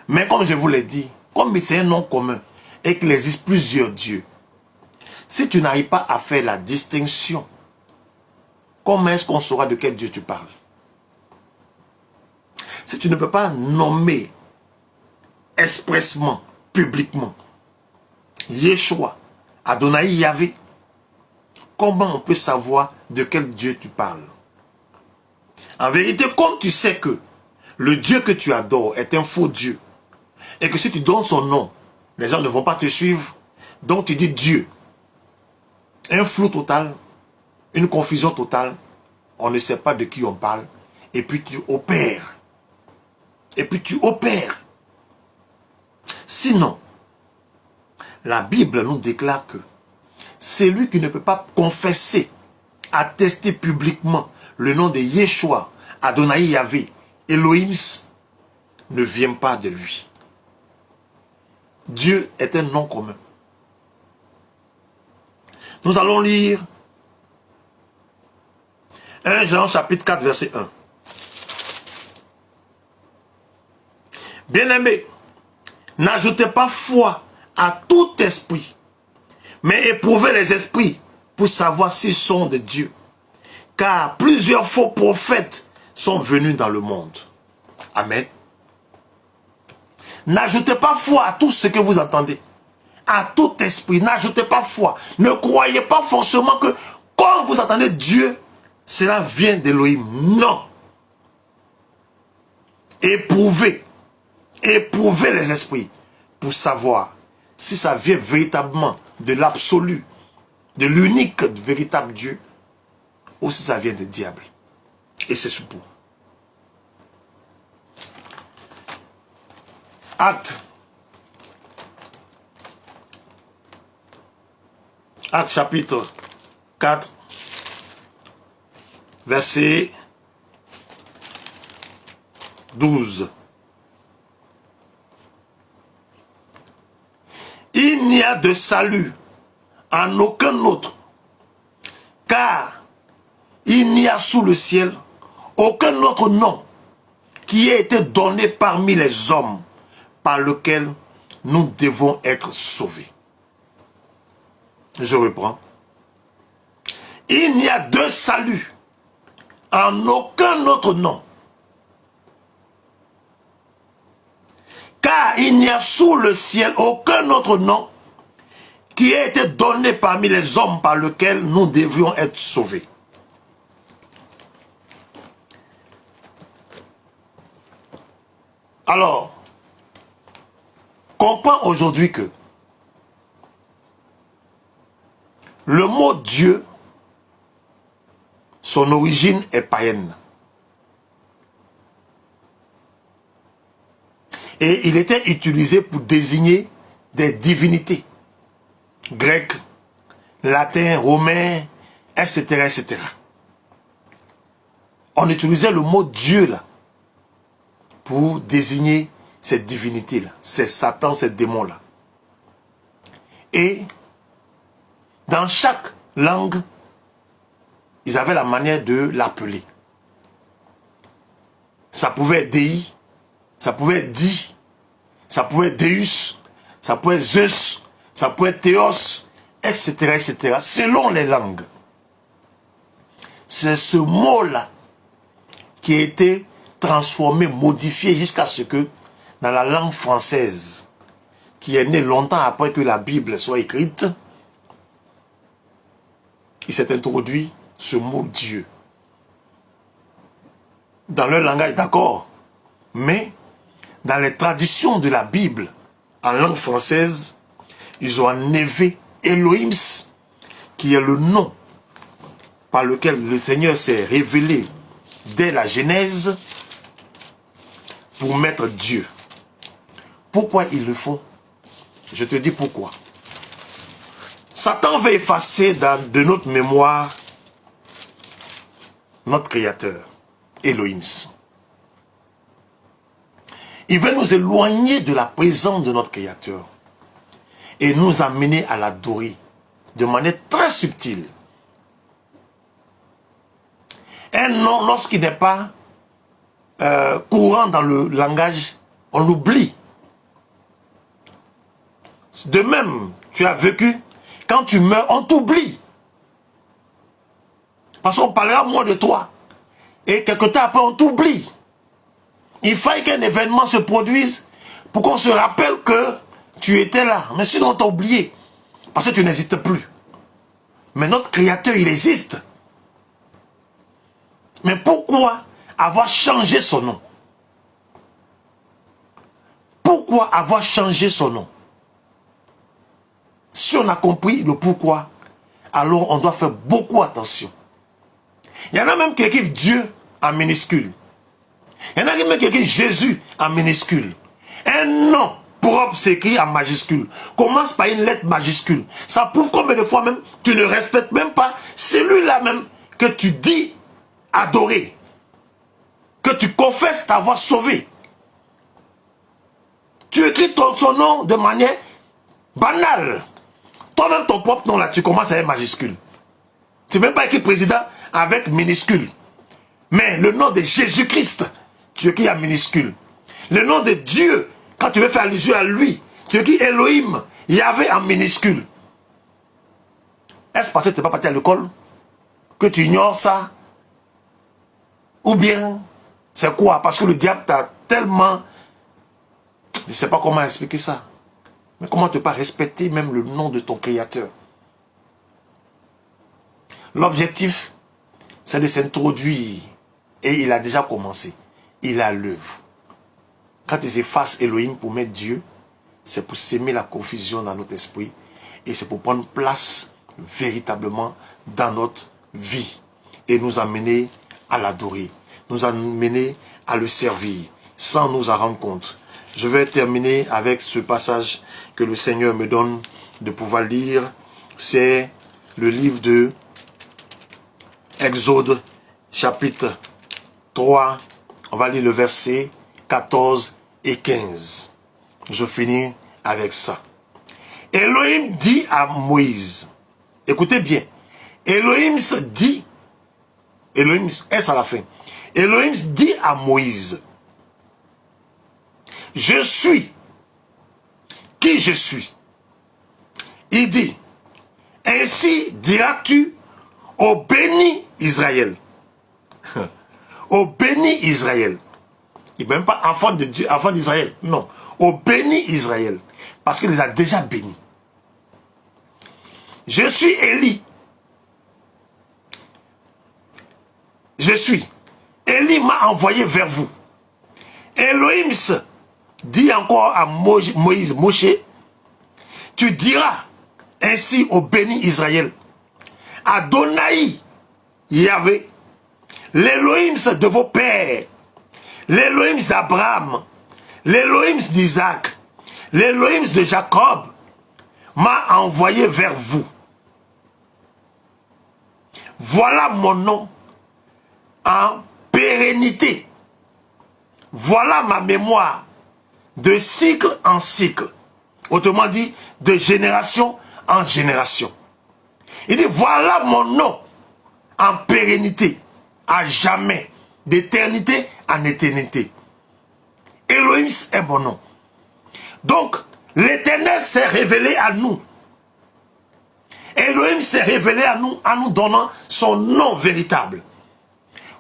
Mais comme je vous l'ai dit, comme c'est un nom commun et qu'il existe plusieurs dieux, si tu n'arrives pas à faire la distinction, comment est-ce qu'on saura de quel Dieu tu parles? Si tu ne peux pas nommer expressement, publiquement, Yeshua, Adonai Yahvé, comment on peut savoir de quel Dieu tu parles? En vérité, comme tu sais que le Dieu que tu adores est un faux Dieu, et que si tu donnes son nom, les gens ne vont pas te suivre, donc tu dis Dieu. Un flou total, une confusion totale, on ne sait pas de qui on parle, et puis tu opères. Et puis tu opères. Sinon, la Bible nous déclare que celui qui ne peut pas confesser, attester publiquement le nom de Yeshua, Adonai Yahvé, Elohim, ne vient pas de lui. Dieu est un nom commun. Nous allons lire 1 Jean chapitre 4 verset 1. Bien-aimés, n'ajoutez pas foi à tout esprit, mais éprouvez les esprits pour savoir s'ils sont de Dieu. Car plusieurs faux prophètes sont venus dans le monde. Amen. N'ajoutez pas foi à tout ce que vous entendez. À tout esprit, n'ajoutez pas foi. Ne croyez pas forcément que quand vous entendez Dieu, cela vient d'Elohim. Non. Éprouvez les esprits pour savoir si ça vient véritablement de l'absolu, de l'unique véritable Dieu, ou si ça vient du diable. Et c'est ce pour. Acte chapitre 4, verset 12. Il n'y a de salut en aucun autre, car il n'y a sous le ciel aucun autre nom qui ait été donné parmi les hommes par lequel nous devons être sauvés. Je reprends. Il n'y a de salut en aucun autre nom. Car il n'y a sous le ciel aucun autre nom qui ait été donné parmi les hommes par lequel nous devions être sauvés. Alors, comprends aujourd'hui que le mot Dieu, son origine est païenne. Et il était utilisé pour désigner des divinités. Grecs, latins, romains, etc., etc. On utilisait le mot Dieu là pour désigner ces divinités-là, ces satans, ces démons-là. Et dans chaque langue, ils avaient la manière de l'appeler. Ça pouvait être Dei, ça pouvait être Di, ça pouvait être Deus, ça pouvait être Zeus, ça pouvait être Théos, etc., etc., selon les langues. C'est ce mot-là qui a été transformé, modifié jusqu'à ce que, dans la langue française, qui est née longtemps après que la Bible soit écrite, il s'est introduit ce mot Dieu. Dans leur langage, d'accord, mais dans les traditions de la Bible, en langue française, ils ont enlevé Elohim, qui est le nom par lequel le Seigneur s'est révélé dès la Genèse, pour mettre Dieu. Pourquoi ils le font? Je te dis pourquoi. Satan veut effacer de notre mémoire notre Créateur, Elohim. Il veut nous éloigner de la présence de notre Créateur et nous amener à l'adorer de manière très subtile. Un nom, lorsqu'il n'est pas courant dans le langage, on l'oublie. De même, tu as vécu, quand tu meurs, on t'oublie. Parce qu'on parlera moins de toi. Et quelque temps après, on t'oublie. Il faille qu'un événement se produise pour qu'on se rappelle que tu étais là. Mais sinon, on t'a oublié. Parce que tu n'existes plus. Mais notre Créateur, il existe. Mais pourquoi avoir changé son nom? Pourquoi avoir changé son nom? Si on a compris le pourquoi, alors on doit faire beaucoup attention. Il y en a même qui écrivent Dieu en minuscule. Il y en a même qui écrivent Jésus en minuscule. Un nom propre s'écrit en majuscule. Commence par une lettre majuscule. Ça prouve combien de fois même tu ne respectes même pas celui-là même que tu dis adorer. Que tu confesses t'avoir sauvé. Tu écris son nom de manière banale. Toi-même ton propre nom là, tu commences avec majuscule. Tu n'as même pas écrit président avec minuscule. Mais le nom de Jésus-Christ, tu écris en minuscule. Le nom de Dieu, quand tu veux faire allusion à lui, tu écris Elohim, Yahvé en minuscule. Est-ce parce que tu n'es pas parti à l'école que tu ignores ça? Ou bien, c'est quoi? Parce que le diable t'a tellement... Je ne sais pas comment expliquer ça. Mais comment ne pas respecter même le nom de ton Créateur? L'objectif, c'est de s'introduire. Et il a déjà commencé. Il est à l'œuvre. Quand ils effacent Elohim pour mettre Dieu, c'est pour s'aimer la confusion dans notre esprit. Et c'est pour prendre place véritablement dans notre vie. Et nous amener à l'adorer. Nous amener à le servir. Sans nous en rendre compte. Je vais terminer avec ce passage que le Seigneur me donne de pouvoir lire. C'est le livre de Exode, chapitre 3. On va lire le verset 14 et 15. Je finis avec ça. Elohim dit à Moïse, écoutez bien, Elohim dit, Elohim, S à la fin, Elohim dit à Moïse, je suis qui je suis. Il dit, ainsi diras-tu au béni Israël. Au béni Israël. Il n'est même pas enfant de Dieu, enfant d'Israël. Non. Au béni Israël. Parce qu'il les a déjà bénis. Je suis Élie. Je suis. Élie m'a envoyé vers vous. Elohim dit encore à Moïse, Moshe, tu diras ainsi au béni Israël, Adonai, Yahvé, l'Elohim de vos pères, l'Elohim d'Abraham, l'Elohim d'Isaac, l'Elohim de Jacob, m'a envoyé vers vous. Voilà mon nom en pérennité. Voilà ma mémoire de cycle en cycle. Autrement dit, de génération en génération. Il dit, voilà mon nom en pérennité, à jamais, d'éternité en éternité. Elohim est mon nom. Donc, l'Éternel s'est révélé à nous. Elohim s'est révélé à nous en nous donnant son nom véritable.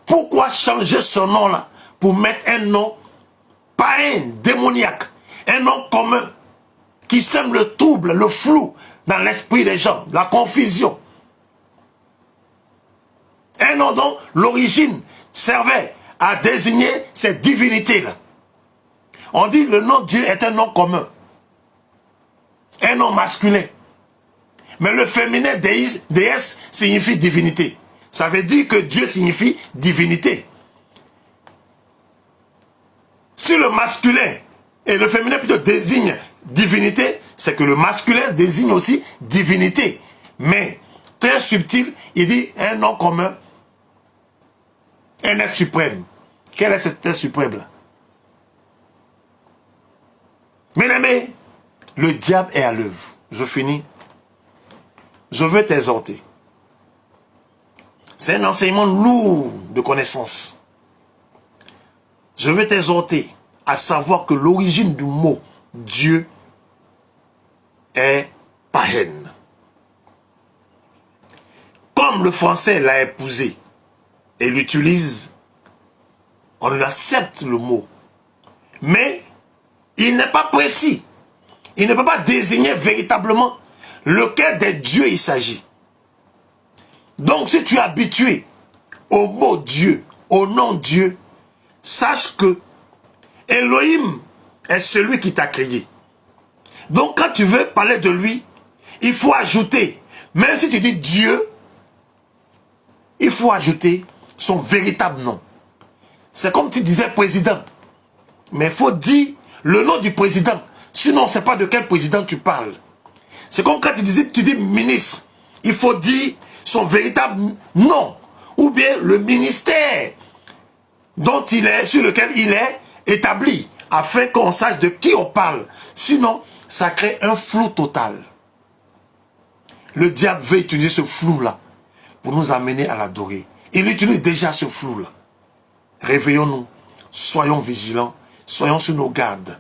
Pourquoi changer ce nom-là pour mettre un nom païen, démoniaque, un nom commun qui sème le trouble, le flou dans l'esprit des gens, la confusion. Un nom dont l'origine servait à désigner cette divinité-là. On dit le nom de Dieu est un nom commun. Un nom masculin. Mais le féminin déesse signifie divinité. Ça veut dire que Dieu signifie divinité. Si le masculin et le féminin plutôt désignent divinité, c'est que le masculin désigne aussi divinité. Mais, très subtil, il dit un nom commun, un être suprême. Quel est cet être suprême-là? Bien-aimé, le diable est à l'œuvre. Je finis. Je veux t'exhorter. C'est un enseignement lourd de connaissances. Je veux t'exhorter à savoir que l'origine du mot Dieu est païenne. Comme le français l'a épousé et l'utilise, on accepte le mot. Mais il n'est pas précis. Il ne peut pas désigner véritablement lequel des dieux il s'agit. Donc si tu es habitué au mot Dieu, au nom Dieu, sache que Elohim est celui qui t'a créé. Donc quand tu veux parler de lui, il faut ajouter, même si tu dis Dieu, il faut ajouter son véritable nom. C'est comme tu disais président. Mais il faut dire le nom du président. Sinon, on ne sait pas de quel président tu parles. C'est comme quand tu dis ministre. Il faut dire son véritable nom. Ou bien le ministère dont il est, sur lequel il est établi. Afin qu'on sache de qui on parle. Sinon, ça crée un flou total. Le diable veut utiliser ce flou-là pour nous amener à l'adorer. Il utilise déjà ce flou-là. Réveillons-nous. Soyons vigilants. Soyons sur nos gardes.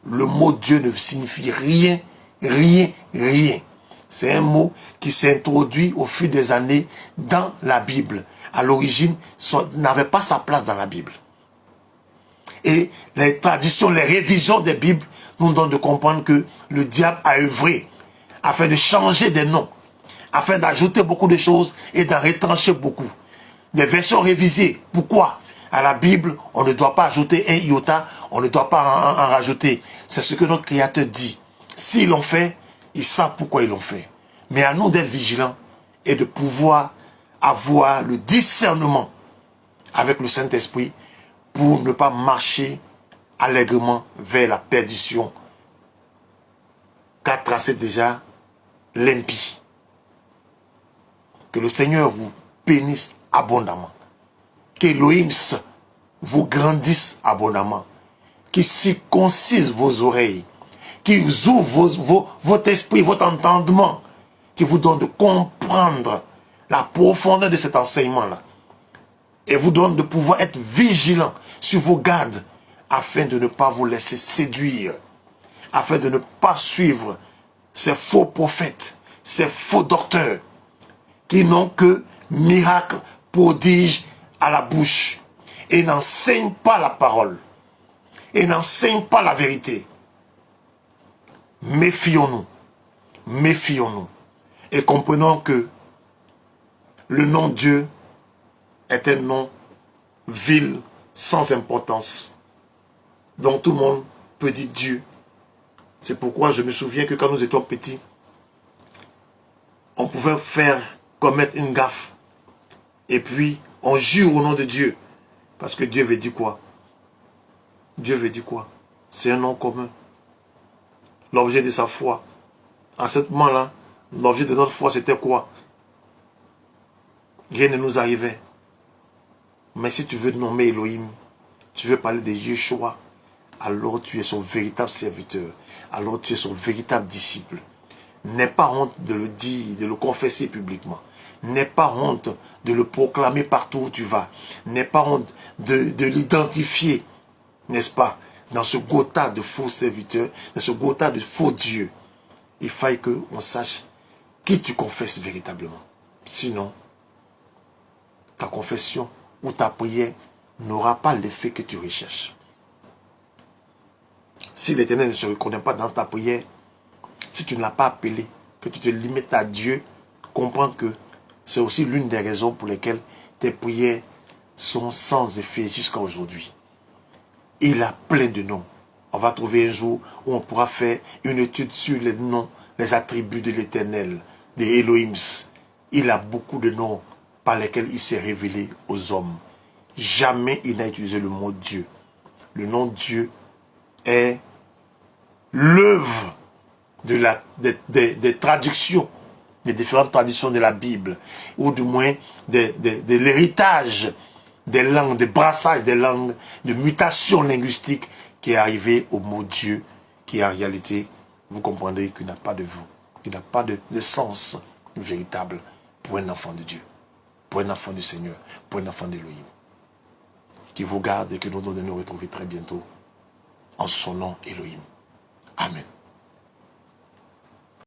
Le mot Dieu ne signifie rien, rien, rien. C'est un mot qui s'est introduit au fil des années dans la Bible. À l'origine, n'avait pas sa place dans la Bible. Et les traditions, les révisions des Bibles nous donnent de comprendre que le diable a œuvré afin de changer des noms, afin d'ajouter beaucoup de choses et d'en retrancher beaucoup. Des versions révisées. Pourquoi? À la Bible, on ne doit pas ajouter un iota, on ne doit pas en rajouter. C'est ce que notre Créateur dit. S'ils l'ont fait, ils savent pourquoi ils l'ont fait. Mais à nous d'être vigilants et de pouvoir avoir le discernement avec le Saint-Esprit pour ne pas marcher allègrement vers la perdition qu'a tracé déjà l'impie. Que le Seigneur vous bénisse abondamment. Qu'Elohim vous grandisse abondamment. Qu'il circoncise vos oreilles. Qu'il ouvre votre esprit, votre entendement. Qu'il vous donne de comprendre la profondeur de cet enseignement-là. et vous donne de pouvoir être vigilant sur vos gardes afin de ne pas vous laisser séduire, afin de ne pas suivre ces faux prophètes, ces faux docteurs qui n'ont que miracles, prodiges à la bouche et n'enseignent pas la parole et n'enseignent pas la vérité. Méfions-nous, méfions-nous et comprenons que le nom de Dieu est un nom vil, sans importance, dont tout le monde peut dire Dieu. C'est pourquoi je me souviens que quand nous étions petits, on pouvait commettre une gaffe. Et puis, on jure au nom de Dieu. Parce que Dieu veut dire quoi? Dieu veut dire quoi? C'est un nom commun. L'objet de sa foi. À ce moment-là, l'objet de notre foi, c'était quoi? Rien ne nous arrivait. Mais si tu veux nommer Elohim, tu veux parler de Yeshua, alors tu es son véritable serviteur. Alors tu es son véritable disciple. N'aie pas honte de le dire, de le confesser publiquement. N'aie pas honte de le proclamer partout où tu vas. N'aie pas honte de l'identifier, n'est-ce pas, dans ce gotha de faux serviteurs, dans ce gotha de faux dieux. Il faille qu'on sache qui tu confesses véritablement. Sinon, ta confession ou ta prière n'aura pas l'effet que tu recherches. Si l'Éternel ne se reconnaît pas dans ta prière, si tu ne l'as pas appelé, que tu te limites à Dieu, comprends que c'est aussi l'une des raisons pour lesquelles tes prières sont sans effet jusqu'à aujourd'hui. Il a plein de noms. On va trouver un jour où on pourra faire une étude sur les noms, les attributs de l'Éternel, des Elohims. Il a beaucoup de noms par lesquels il s'est révélé aux hommes. Jamais il n'a utilisé le mot Dieu. Le nom Dieu est l'œuvre des traductions, des différentes traditions de la Bible, ou du moins de l'héritage des langues, de brassage des langues, de mutation linguistique qui est arrivé au mot Dieu, qui en réalité, vous comprendrez qu'il n'a pas de vous, qu'il n'a pas de sens véritable pour un enfant de Dieu, pour un enfant du Seigneur, pour un enfant d'Élohim. Qui vous garde et que nous nous retrouver très bientôt en son nom Elohim. Amen.